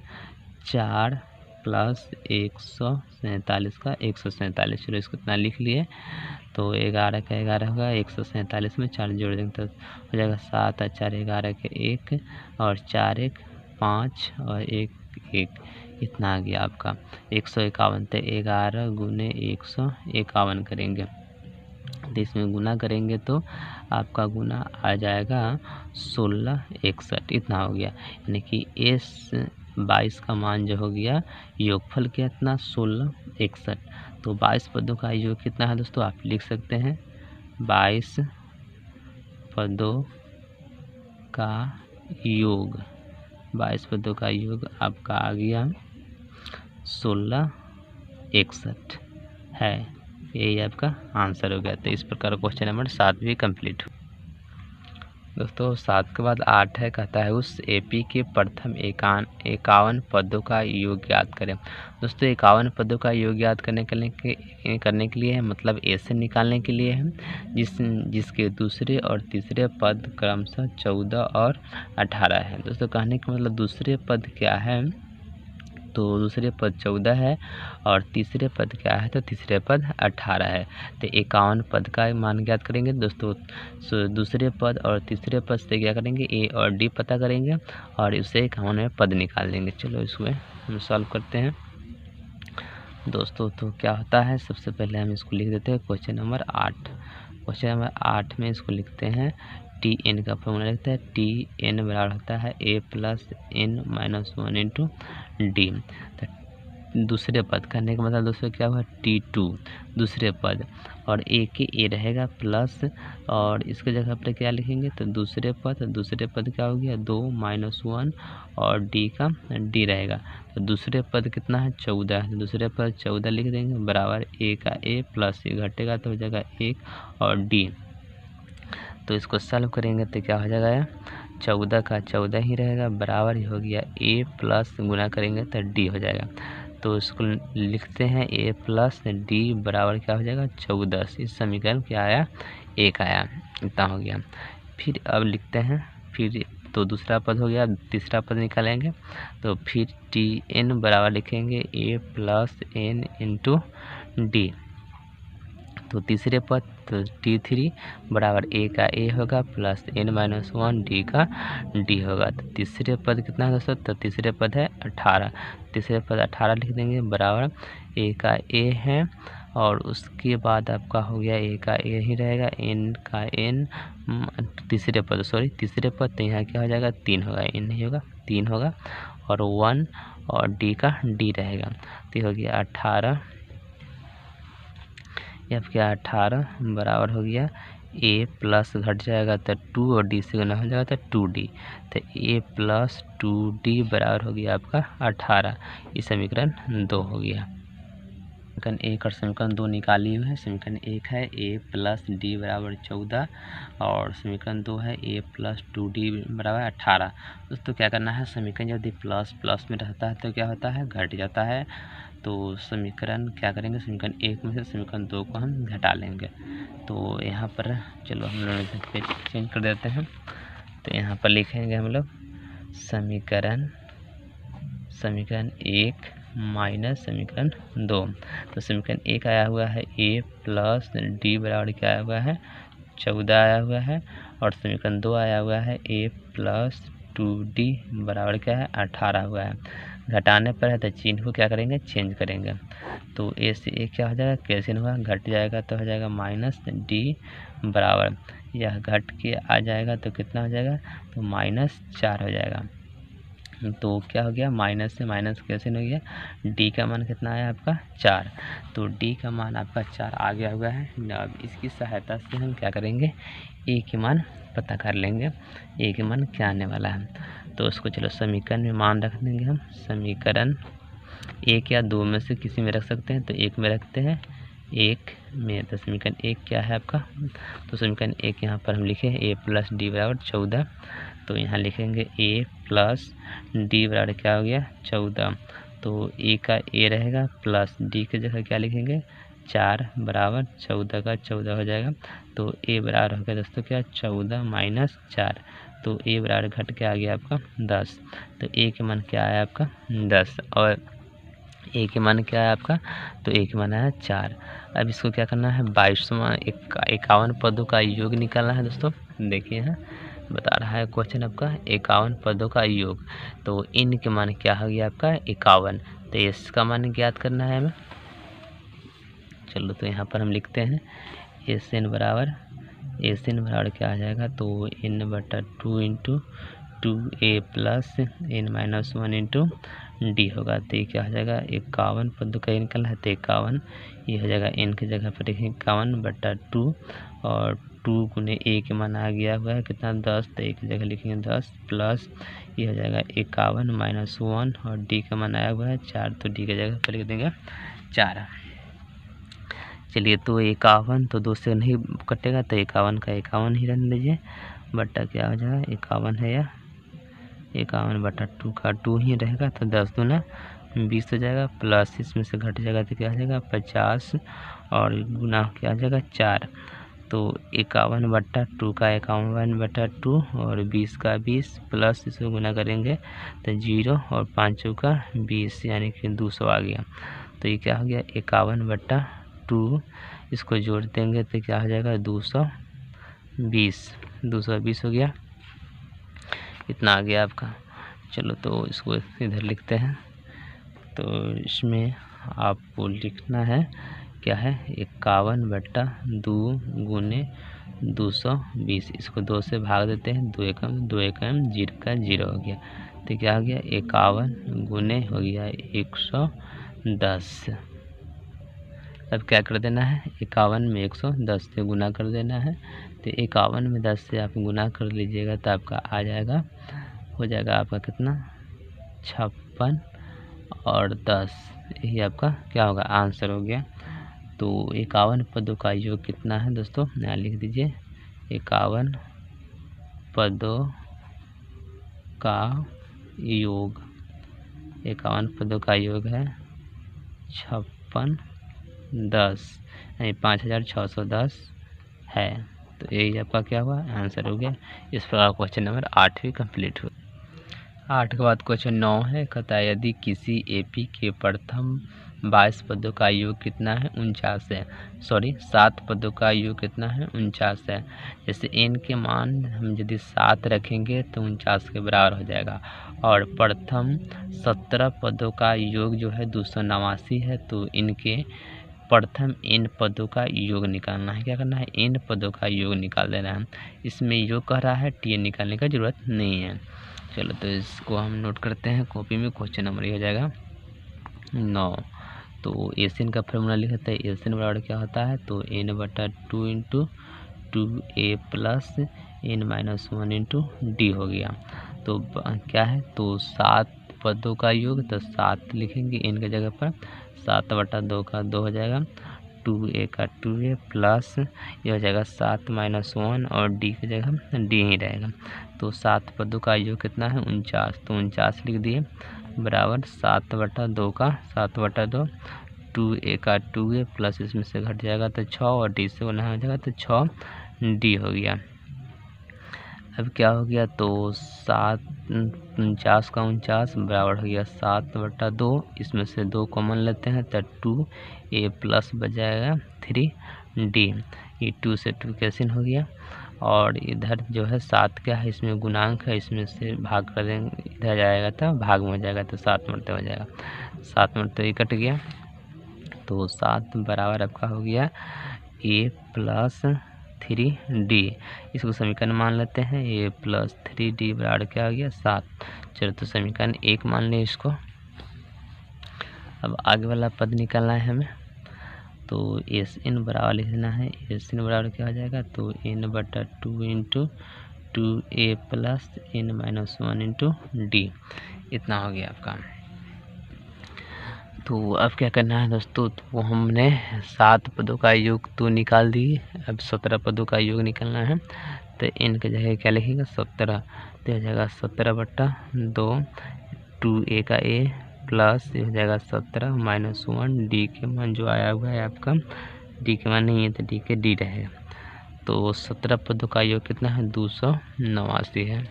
A: 4 प्लस 147 का 147, चलो इसको इतना लिख लिए। तो 11 का 11 होगा 147 में 4 जोड़ देंगे तो हो जाएगा 7 और 4 11 के 1 और 4 1 5 और 1 1, इतना आ गया आपका 151। तो 11 गुने 151 करेंगे, तो इसमें गुना करेंगे तो आपका गुना आ जाएगा 1661, इतना हो गया। यानी कि S22 का मान जो हो गया योगफल कितना 1661। तो 22 पदों का योग कितना है दोस्तों आप लिख सकते हैं 22 पदों का योग, 22 पदों का योग आपका आ गया 1661 है, यही आपका आंसर हो गया। तो इस प्रकार क्वेश्चन नंबर 7 भी कंप्लीट हो। दोस्तों 7 के बाद 8 है, कहता है उस एपी के प्रथम 51 पदों का योग याद करें। दोस्तों 51 पदों का योग याद करने के लिए है, मतलब ऐसे निकालने के लिए है जिसके दूसरे और तीसरे पद क्रमशः 14 और 18 है। दोस्तों कहने का मतलब दूसरे पद क्या है, तो दूसरे पद 14 है और तीसरे पद क्या है, तो तीसरे पद 18 है। तो 51 पद का मान ज्ञात करेंगे दोस्तों, दूसरे पद और तीसरे पद से क्या करेंगे ए और डी पता करेंगे और उससे 51 में पद निकाल देंगे। चलो इसमें हम सॉल्व करते हैं दोस्तों। तो क्या होता है, सबसे पहले हम इसको लिख देते हैं क्वेश्चन नंबर 8। क्वेश्चन नंबर 8 में इसको लिखते हैं टी एन का फॉर्मूला लिखता है टी एन बराबर होता है ए प्लस n-1 इंटू डी। तो दूसरे पद करने का मतलब दोस्तों क्या हुआ T2 दूसरे पद, और ए के ए रहेगा प्लस और इसके जगह पर क्या लिखेंगे, तो दूसरे पद क्या हो गया 2-1 और डी का डी रहेगा। तो दूसरे पद कितना है 14 है, दूसरे पद 14 लिख देंगे बराबर ए का ए प्लस ए घटेगा तो हो जाएगा 1 और डी। तो इसको सॉल्व करेंगे तो क्या हो जाएगा 14 का 14 ही रहेगा बराबर ही हो गया ए प्लस गुना करेंगे तो डी हो जाएगा। तो इसको लिखते हैं ए प्लस डी बराबर क्या हो जाएगा 14। इस समीकरण क्या आया 1 आया, इतना हो गया। फिर अब लिखते हैं फिर, तो दूसरा पद हो गया, तीसरा पद निकालेंगे तो फिर टी एन बराबर लिखेंगे ए प्लस एन इंटू डी। तो तीसरे पद तो T3 बराबर ए का ए होगा प्लस n-1 डी का डी होगा। तो तीसरे पद कितना है दोस्तों, तो तीसरे पद है 18, तीसरे पद 18 लिख देंगे बराबर ए का ए है और उसके बाद आपका हो गया ए का ए ही रहेगा n का n तीसरे पद तो यहाँ क्या हो जाएगा 3 होगा, n नहीं होगा 3 होगा और 1 और डी का डी रहेगा। तो हो गया 18, या क्या 18 बराबर हो गया ए प्लस घट जाएगा तो 2 और डी से गुना हो जाएगा तो 2d। तो ए प्लस 2d बराबर हो गया आपका 18। ये समीकरण 2 हो गया। समीकरण 1 और समीकरण 2 निकाली हुई है। समीकरण 1 है ए प्लस डी बराबर 14 और समीकरण 2 है ए प्लस 2d बराबर 18। दोस्तों क्या करना है, समीकरण यदि प्लस प्लस में रहता है तो क्या होता है घट जाता है। तो समीकरण क्या करेंगे, समीकरण 1 में से समीकरण 2 को हम घटा लेंगे। तो यहाँ पर चलो हम लोग पेज चेंज कर देते हैं। तो यहाँ पर लिखेंगे हम लोग समीकरण 1 माइनस समीकरण 2। तो समीकरण 1 आया हुआ है ए प्लस डी बराबर क्या आया हुआ है 14 आया हुआ है और समीकरण 2 आया हुआ है ए प्लस 2D बराबर क्या है 18 हुआ है। घटाने पर है तो चिन्ह को क्या करेंगे चेंज करेंगे। तो ए से ए क्या हो जाएगा कैंसिल हुआ, घट जाएगा तो हो जाएगा -D बराबर यह घट के आ जाएगा तो कितना हो जाएगा तो -4 हो जाएगा। तो क्या हो गया माइनस से माइनस कैंसिल हो गया, D का मान कितना आया आपका 4। तो D का मान आपका 4 आ गया हुआ है। अब इसकी सहायता से हम क्या करेंगे A के मान पता कर लेंगे, A के मान क्या आने वाला है। तो उसको चलो समीकरण में मान रख देंगे हम। समीकरण 1 या 2 में से किसी में रख सकते हैं, तो 1 में रखते हैं, 1 में। तो समीकरण 1 क्या है आपका, तो समीकरण 1 यहाँ पर हम लिखे A + D बराबर 14। तो यहाँ लिखेंगे A + D बराबर क्या हो गया 14। तो A का A रहेगा प्लस D की जगह क्या लिखेंगे 4 बराबर 14 का 14 हो जाएगा। तो A बराबर हो गया दोस्तों क्या 14 - 4। तो A बराबर घट के आ गया आपका 10। तो A के मान क्या आया आपका 10 और A के मान क्या है आपका, तो A के मान है 4। अब इसको क्या करना है 51 पदों का योग निकालना है दोस्तों। देखिए यहाँ बता रहा है क्वेश्चन आपका 51 पदों का योग। तो इन के मान क्या हो गया आपका 51। तो इसका मान ज्ञात करना है हमें। चलो तो यहाँ पर हम लिखते हैं SN बराबर क्या आ जाएगा, तो N/2 × 2A + N - 1 × D होगा। तो ये क्या हो जाएगा 51 पदों का निकला है, तो 51 ये हो जाएगा N की जगह पर 51/2 और 2 × A के मान आ गया हुआ है कितना 10। तो एक जगह लिखेंगे 10 प्लस ये हो जाएगा 51 - 1 और D का मान आया हुआ है 4। तो D की जगह पर लिख देंगे 4। चलिए तो 51 तो 2 से नहीं कटेगा, तो 51 का 51 ही रहने दीजिए, बट्टा क्या हो जाएगा 51 है या 51/2 का 2 ही रहेगा। तो 10 दूना 20 हो जाएगा, प्लस इसमें से घट जाएगा तो क्या हो जाएगा 50 और गुना क्या हो जाएगा 4। तो 51/2 का 51/2 और 20 का 20 प्लस इसको गुना करेंगे तो 0 और 5 का 20 यानी कि 200 आ गया। तो ये क्या हो गया 51/2, इसको जोड़ देंगे तो क्या हो जाएगा 220 हो गया, इतना आ गया आपका। चलो तो इसको इधर लिखते हैं। तो इसमें आपको लिखना है क्या है 51/2 × 220। इसको 2 से भाग देते हैं, 2 एकम 0 का 0 हो गया। तो क्या हो गया 51 गुने हो गया 110। अब क्या कर देना है 51 में 110 से गुना कर देना है। तो 51 में 10 से आप गुना कर लीजिएगा तो आपका आ जाएगा, हो जाएगा आपका कितना 56 और 10, यही आपका क्या होगा आंसर हो गया। तो 51 पदों का योग कितना है दोस्तों, यहाँ लिख दीजिए 51 पदों का योग, 51 पदों का योग है 56 10 यानी 5610 है। तो यही आपका क्या हुआ आंसर हो गया। इस प्रकार क्वेश्चन नंबर 8 भी कंप्लीट हुआ। 8 के बाद क्वेश्चन 9 है, कहता है यदि किसी AP के प्रथम 22 पदों का योग कितना है 49 है, 7 पदों का योग कितना है 49 है। जैसे n के मान हम यदि 7 रखेंगे तो 49 के बराबर हो जाएगा और प्रथम 17 पदों का योग जो है 289 है। तो इनके प्रथम n पदों का योग निकालना है। क्या करना है n पदों का योग निकाल देना है। इसमें योग कह रहा है tn निकालने का ज़रूरत नहीं है। चलो तो इसको हम नोट करते हैं कॉपी में। क्वेश्चन नंबर ये हो जाएगा 9। तो SN का फॉर्मूला लिखते हैं, SN बराबर क्या होता है, तो N/2 × 2A + N - 1 × D हो गया। तो क्या है, तो 7 पदों का योग, तो 7 लिखेंगे n की जगह पर, 7/2 का 2 हो जाएगा, 2A का 2A प्लस ये हो जाएगा 7 - 1 और D की जगह D ही रहेगा। तो 7 पदों का योग कितना है 49। तो 49 लिख दिए बराबर 7/2 का 7/2, 2A का 2A प्लस इसमें से घट जाएगा तो 6 और D से गुना हो जाएगा तो 6D हो गया। अब क्या हो गया, तो 49 का 49 बराबर हो गया 7/2, इसमें से 2 कॉमन लेते हैं तो 2A प्लस बच जाएगा 3D। ये 2 से 2 कैंसिल हो गया और इधर जो है 7 क्या है, इसमें गुणांक है, इसमें से भाग कर देंगे, इधर जाएगा तो भाग में हो जाएगा, तो 7 मरते हो जाएगा, 7 मरते ही कट गया। तो 7 बराबर आपका हो गया a+3d। इसको समीकरण मान लेते हैं, a+3d बराबर क्या हो गया 7। चलो तो समीकरण 1 मान लें इसको। अब आगे वाला पद निकालना है हमें, तो Sn बराबर लिखना है, Sn बराबर क्या हो जाएगा, तो n/2 into 2a + n-1 into D, इतना हो गया आपका। तो अब क्या करना है दोस्तों, तो हमने 7 पदों का योग तो निकाल दिए, अब 17 पदों का योग निकालना है। तो n की जगह क्या लिखेगा 17, तो हो जाएगा 17/2, 2a का a प्लस ये हो जाएगा 17-1 डी के मान जो आया हुआ है आपका, डी के मान नहीं है तो डी के डी रहेगा। तो 17 पदों का योग कितना है 289 है,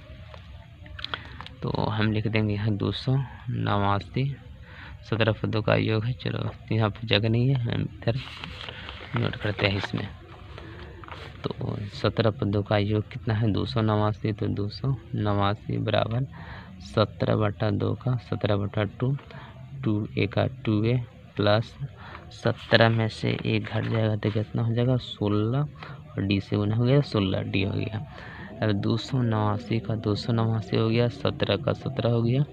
A: तो हम लिख देंगे यहाँ 289 17 पदों का योग है। चलो यहाँ पर जगह नहीं है, हम इधर नोट करते हैं इसमें। तो 17 पदों का योग कितना है 289, तो 289 बराबर 17/2 का 17/2, 2a का 2a प्लस 17 में से 1 घट जाएगा तो कितना हो जाएगा 16, और डी से गुना हो गया 16, डी हो गया। अब 289 का 289 हो गया, 17 का 17 हो गया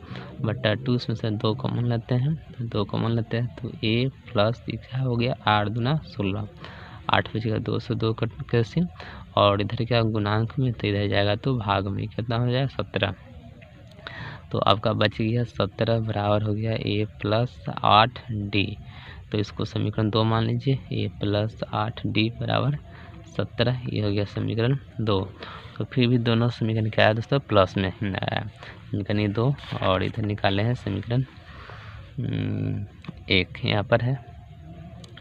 A: बटा 2, इसमें से 2 कॉमन लेते हैं, तो 2 कॉमन लेते हैं तो a प्लस क्या हो गया 8 दूना 16, 8 बचेगा 2 से 2 कट कैसे, और इधर क्या गुणांक में, तो इधर जाएगा तो भाग में, कितना हो जाएगा 17। तो आपका बच गया 17 बराबर हो गया a+8d। तो इसको समीकरण 2 मान लीजिए, a+8d बराबर 17, ये हो गया समीकरण 2। तो फिर भी दोनों समीकरण क्या है दोस्तों प्लस में आया, समीकरण 2, और इधर निकाले हैं समीकरण 1 यहाँ पर है,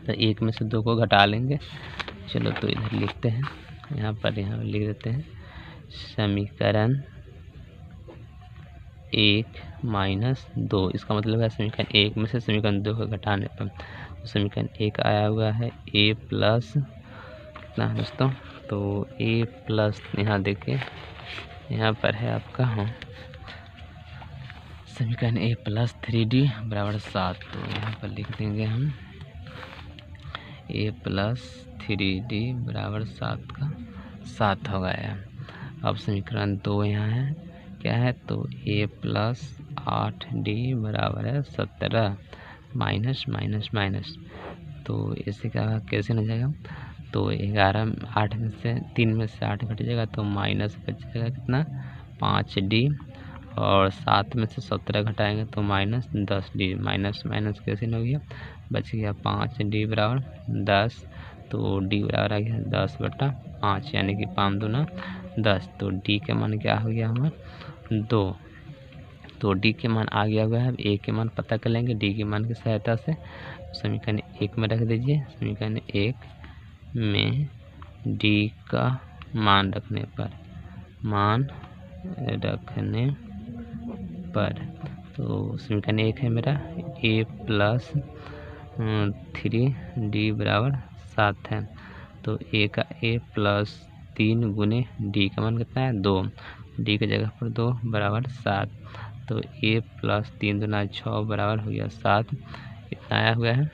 A: तो 1 में से 2 को घटा लेंगे। चलो तो इधर लिखते हैं, यहाँ लिख देते हैं समीकरण 1-2, इसका मतलब है समीकरण 1 में से समीकरण 2 को घटाने पर, तो समीकरण 1 आया हुआ है a प्लस कितना है दोस्तों, तो a प्लस यहाँ देखिए यहाँ पर है आपका समीकरण a+3d बराबर 7, तो यहाँ पर लिख देंगे हम a+3d बराबर 7 का 7 हो गया। अब समीकरण 2 यहाँ है क्या है, तो a+8d बराबर है 17, माइनस माइनस माइनस, तो इससे क्या कैसे हो जाएगा, तो 11 8 में से 3 में से 8 घट जाएगा तो माइनस बच जाएगा कितना 5d, और 7 में से 17 घटाएंगे तो -10d, माइनस माइनस कैसे हो गया, बच गया 5d बराबर 10, तो d बराबर आ गया 10/5, यानी कि 5 दूना 10, तो d के मान क्या हो गया हमारा 2, तो d के मान आ गया हुआ है। अब a के मान पता कर लेंगे d के मान की सहायता से, समीकरण 1 में रख दीजिए, समीकरण 1 में d का मान रखने पर तो समीकरण 1 है मेरा a+3d बराबर 7 है, तो a का a प्लस 3 गुने d का मान कितना है 2, d की जगह पर 2 बराबर 7, तो a प्लस 3 दूना 6 बराबर हो गया 7, इतना आया हुआ है।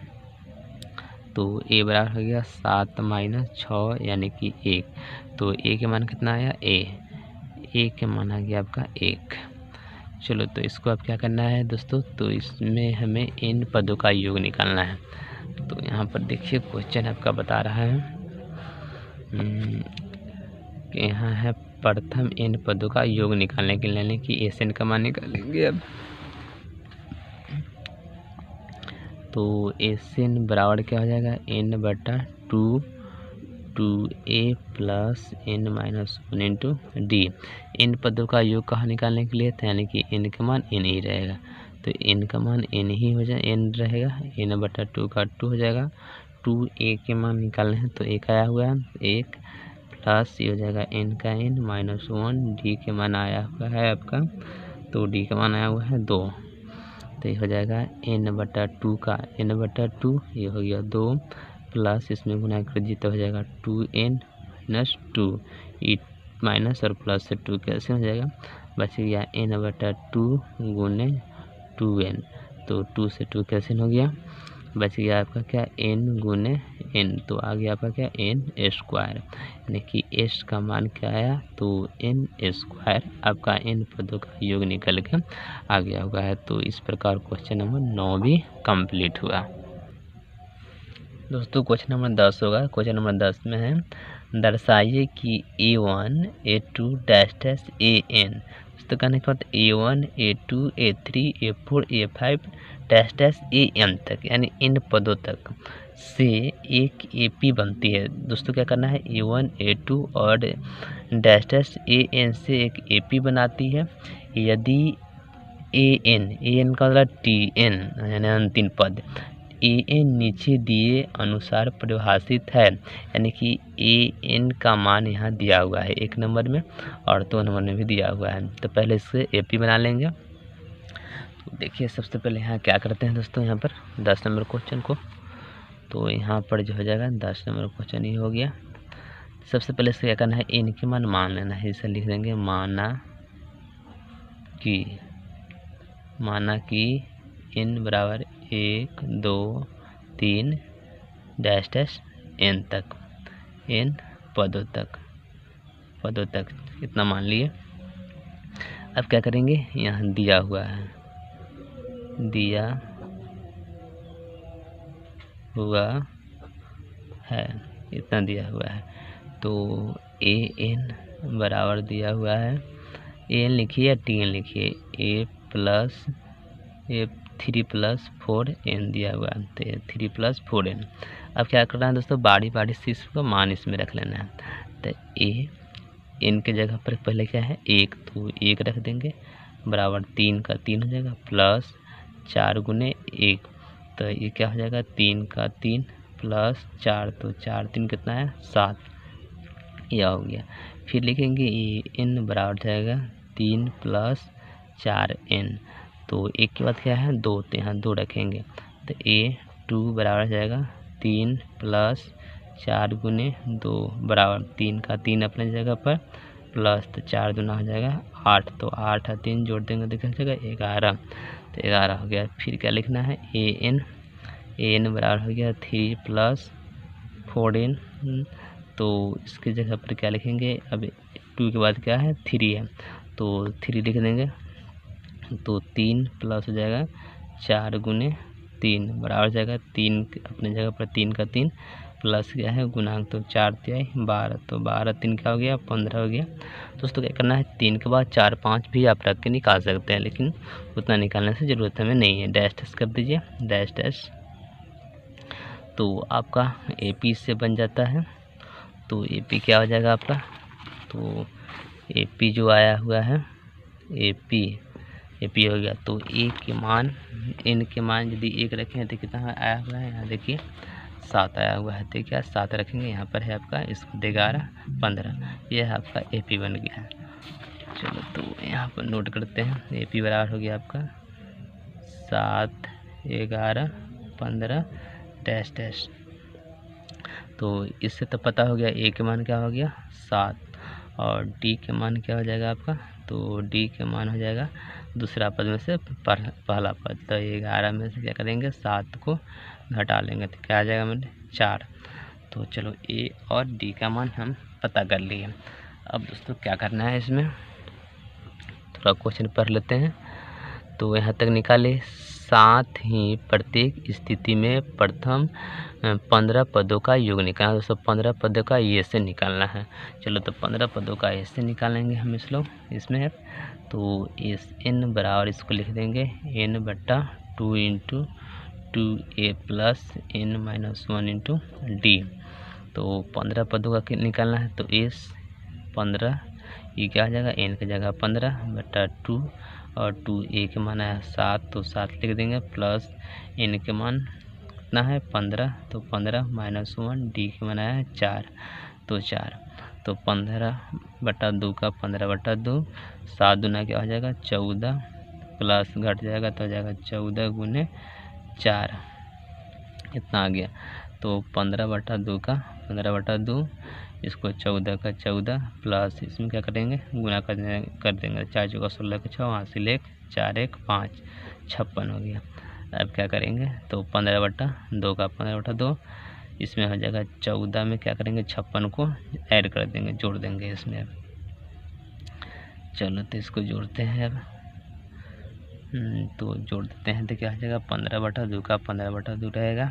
A: तो a बराबर हो गया 7 - 6 यानी कि 1, तो a के मान कितना आया a के मान आ गया आपका 1। चलो तो इसको अब क्या करना है दोस्तों, तो इसमें हमें इन पदों का योग निकालना है। तो यहाँ पर देखिए क्वेश्चन आपका बता रहा है कि यहाँ है प्रथम इन पदों का योग निकालने के लिए, यानी कि Sn का मान निकालेंगे अब। तो Sn बराबर क्या हो जाएगा n/2 2a plus n-1 into D. इन पदों का योग कहाँ निकालने के लिए था, यानी कि n का मान n ही रहेगा, तो n का मान n ही हो जाए n रहेगा, n/2 का 2 हो जाएगा, 2a के मान निकालने हैं तो 1 आया हुआ है 1 प्लस ये हो जाएगा n का n -1, डी के मान आया हुआ है आपका, तो डी का मान आया हुआ है 2, तो ये हो जाएगा n/2 का n/2, ये हो गया 2 प्लस इसमें गुना कर दीजिए तो हो जाएगा 2n - 2, ई माइनस और प्लस से 2 कैसे हो जाएगा, बच गया n/2 गुने 2n, तो 2 से 2 कैसे हो गया, बच गया आपका क्या n गुने n, तो आ गया आपका क्या n², यानी कि s का मान क्या आया, तो n², आपका n पदों का योग निकल के आ गया होगा है। तो इस प्रकार क्वेश्चन नंबर 9 भी कंप्लीट हुआ। दोस्तों क्वेश्चन नंबर 10 होगा। क्वेश्चन नंबर 10 में है दर्शाइए कि A1 A2 dash dash AN, दोस्तों कहने का मतलब A1 A2 A3 A4 A5 dash dash AM तक, यानी इन पदों तक से एक AP बनती है। दोस्तों क्या करना है, A1 A2 और डैश डैश AN से एक AP बनाती है। यदि AN का मतलब TN यानी अंतिम पद, AN नीचे दिए अनुसार परिभाषित है, यानी कि AN का मान यहाँ दिया हुआ है 1 नंबर में और 2 नंबर में भी दिया हुआ है। तो पहले इससे AP बना लेंगे। तो देखिए सबसे पहले यहाँ क्या करते हैं दोस्तों, यहाँ पर 10 नंबर क्वेश्चन को, तो यहाँ पर जो हो जाएगा 10 नंबर क्वेश्चन ही हो गया। सबसे पहले इससे क्या करना है, N के मान लेना है। इसे लिख देंगे माना कि N बराबर 1 2 3 डैश डैश N तक, N पदों तक इतना मान लिए। अब क्या करेंगे, यहाँ दिया हुआ है इतना दिया हुआ है, तो AN बराबर दिया हुआ है, AN लिखिए या TN लिखिए, A3 + 4n दिया हुआ है, तो 3 + 4n। अब क्या करना है दोस्तों, बारी से इसका मान इसमें रख लेना है। तो AN के जगह पर पहले क्या है 1, तो 1 रख देंगे, बराबर 3 का 3 हो जाएगा, प्लस 4 गुने 1, तो ये क्या हो जाएगा 3 का 3 प्लस 4, तो 4 3 कितना है 7, यह हो गया। फिर लिखेंगे N बराबर जाएगा 3 + 4n, तो 1 के बाद क्या है 2, तो यहाँ 2 रखेंगे, तो A2 बराबर जाएगा 3 + 4 गुने 2 बराबर 3 का 3 अपने जगह पर, प्लस तो 4 दूना हो जाएगा 8, तो 8 और 3 जोड़ देंगे तो क्या हो जाएगा 11, तो 11 हो गया। फिर क्या लिखना है AN बराबर हो गया 3 + 4n, तो इसकी जगह पर क्या लिखेंगे, अब 2 के बाद क्या है 3 है, तो 3 लिख देंगे, तो 3 प्लस हो जाएगा 4 गुने 3 बराबर हो जाएगा 3 अपने जगह पर 3 का 3 प्लस क्या है गुणांक, तो 4 तिहाई 12, तो 12 3 क्या हो गया 15 हो गया। दोस्तों क्या करना है 3 के बाद 4 5 भी आप रख के निकाल सकते हैं, लेकिन उतना निकालने से ज़रूरत हमें नहीं है। डैश डैश कर दीजिए, डैश डैश, तो आपका AP से बन जाता है। तो AP क्या हो जाएगा आपका, तो AP जो आया हुआ है AP हो गया, तो A के मान N के मान यदि 1 रखें तो कितना आया हुआ है, यहाँ देखिए 7 आया हुआ है, तो क्या 7 रखेंगे, यहाँ पर है आपका इसको 11 15, यह आपका AP बन गया है। चलो तो यहाँ पर नोट करते हैं, AP बराबर हो गया आपका 7 11 15 डैश डैश। तो इससे तो पता हो गया A के मान क्या हो गया 7, और D के मान क्या हो जाएगा आपका, तो D के मान हो जाएगा दूसरा पद में से पहला पद, तो 11 में से क्या करेंगे 7 को घटा लेंगे, तो क्या आ जाएगा मेरे 4। तो चलो A और D का मान हम पता कर लिए। अब दोस्तों क्या करना है, इसमें थोड़ा क्वेश्चन पढ़ लेते हैं। तो यहाँ तक निकाले, साथ ही प्रत्येक स्थिति में प्रथम 15 पदों का योग निकालना। दोस्तों 15 पदों का ये से निकालना है। चलो तो 15 पदों का ऐसे निकालेंगे हम इसमें है, तो इस N बराबर इसको लिख देंगे N/2 × 2A + N - 1 × D। तो 15 पदों का निकालना है, तो इस 15 ये क्या आ जाएगा N की जगह 15/2 और 2A के मान है 7, तो 7 लिख देंगे, प्लस N के मान कितना है 15, तो 15 - 1 D के मान है 4, तो 4, तो 15/2 का 15/2, 7 दूना क्या हो जाएगा 14, प्लस घट जाएगा तो हो जाएगा 14 गुने 4, इतना आ गया। तो 15/2 का 15/2 इसको 14 का 14 प्लस इसमें क्या करेंगे गुना कर देंगे 4 चौका 16 का 6 वहाँ से 4 1 5 56 हो गया। अब क्या करेंगे तो 15/2 का 15/2 इसमें हो जाएगा 14 में क्या करेंगे 56 को ऐड कर देंगे जोड़ देंगे इसमें। अब चलो तो इसको जोड़ते हैं अब तो जोड़ देते हैं तो क्या हो जाएगा 15/2 का 15/2 रहेगा।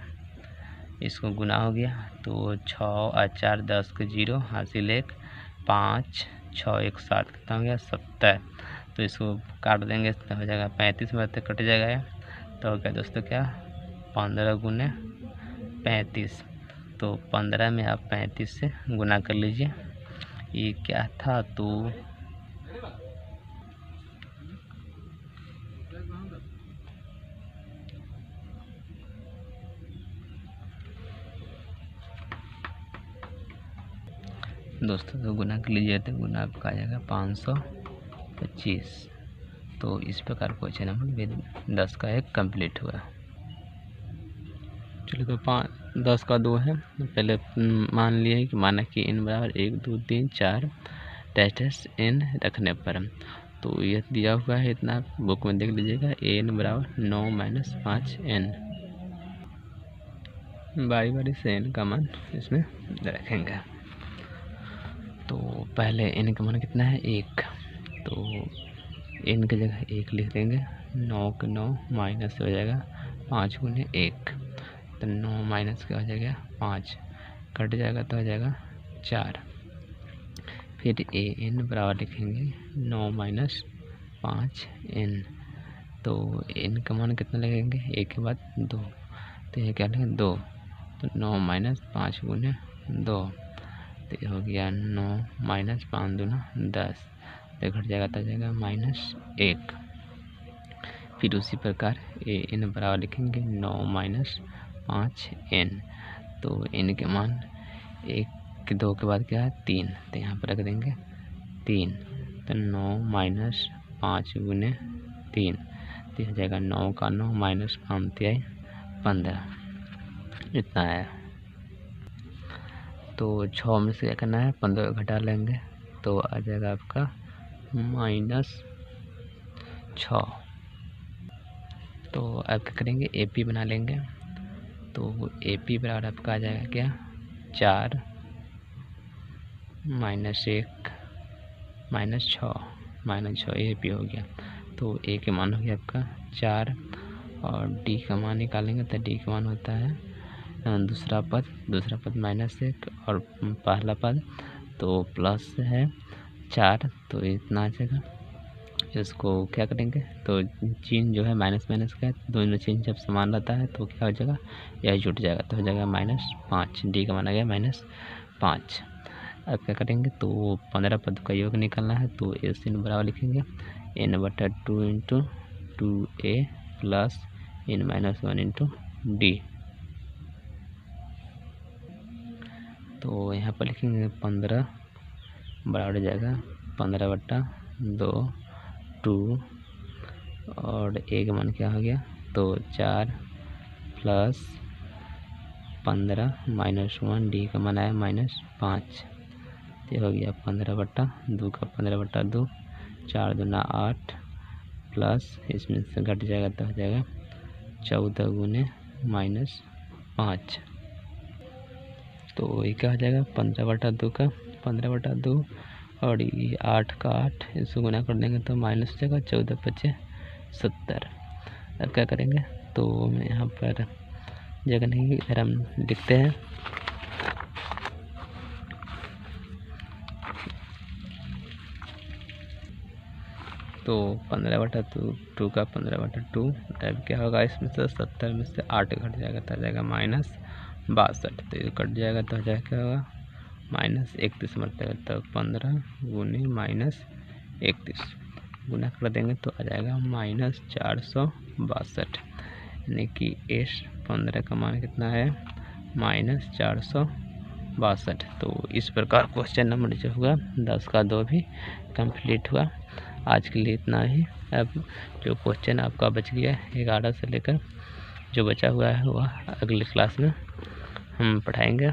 A: इसको गुना हो गया तो 6 और 4 10 के 0 हासिल 1 5 6 1 7 कितना हो गया 70। तो इसको काट देंगे तो हो जाएगा 35 में कट जाएगा। तो हो गया दोस्तों क्या 15 गुने 35। तो 15 में आप 35 से गुना कर लीजिए। ये क्या था तो दोस्तों तो गुना कर लीजिए तो गुना आपका आ जाएगा 525। तो इस प्रकार क्वेश्चन नंबर 10 का एक कंप्लीट हुआ। चलिए तो 10 का 2 है। पहले मान लिए कि माना कि n बराबर 1 2 3 4 टेस्ट n रखने पर तो यह दिया हुआ है इतना बुक में देख लीजिएगा n बराबर 9 - 5n। बारी बारी से n का मान इसमें रखेंगे। तो पहले n का मान कितना है 1 तो n की जगह 1 लिख देंगे 9 के 9 माइनस हो जाएगा 5 गुने 1 तो 9 माइनस क्या हो जाएगा 5 कट जाएगा तो हो जाएगा 4। फिर n बराबर लिखेंगे 9 - 5n। तो n का मान कितना लगेंगे 1 के बाद 2 तो ये क्या लिखेंगे 2 तो 9 - 5 गुने 2 तो ये हो गया 9 - 5 दूना 10 तो घट जाएगा तो जाएगा -1। फिर उसी प्रकार n बराबर लिखेंगे 9 - 5n। तो n के मान 1 2 के बाद क्या है 3 तो यहाँ पर रख देंगे 3 तो 9 - 5 गुने 3 तो हो जाएगा 9 का 9 माइनस 5 तिहाई 15 इतना है। तो 6 में से क्या करना है 15 घटा लेंगे तो आ जाएगा आपका -6। तो अब क्या करेंगे AP बना लेंगे। तो AP बराबर आपका आ जाएगा क्या 4 -1 -6 AP हो गया। तो A के मान हो गया आपका 4 और D का मान निकालेंगे तो D का मान होता है दूसरा पद -1 और पहला पद तो प्लस है 4 तो इतना आ जाएगा। इसको क्या करेंगे तो चिन्ह जो है माइनस का दोनों चिन्ह जब समान रहता है तो क्या हो जाएगा यह जुट जाएगा तो हो जाएगा -5 D का मान आ गया -5। अब क्या करेंगे तो 15 पद का योग निकालना है तो S n बराबर लिखेंगे n/2 × 2a plus n - 1 × D। तो यहाँ पर लिखेंगे 15 बराबर हो जाएगा 15/2 2 और a का मान क्या हो गया तो 4 प्लस 15 -1 D का मान आया -5 ये हो गया 15/2 का 15/2 4 दूना 8 प्लस इसमें से घट जाएगा तो हो जाएगा 14 गुने -5। तो ये क्या हो जाएगा 15/2 का 15/2 और ये 8 का 8 इसको गुना कर देंगे तो माइनस हो जाएगा 14 × 5 = 70। अब क्या करेंगे तो यहाँ पर जगह नहीं इधर हम लिखते हैं तो 15/2 का 15/2 अब क्या होगा इसमें से 70 में से 8 घट जाएगा तो आ जाएगा -62 तो ये कट जाएगा तो हो जाएगा क्या होगा -31 मतलब तो 15 गुने -31 गुना कर देंगे तो आ जाएगा -462 यानी कि S 15 का मान कितना है -462। तो इस प्रकार क्वेश्चन नंबर जो हुआ 10 का 2 भी कंप्लीट हुआ। आज के लिए इतना ही। अब जो क्वेश्चन आपका बच गया 11 से लेकर जो बचा हुआ है वह अगली क्लास में हम पढ़ाएंगे।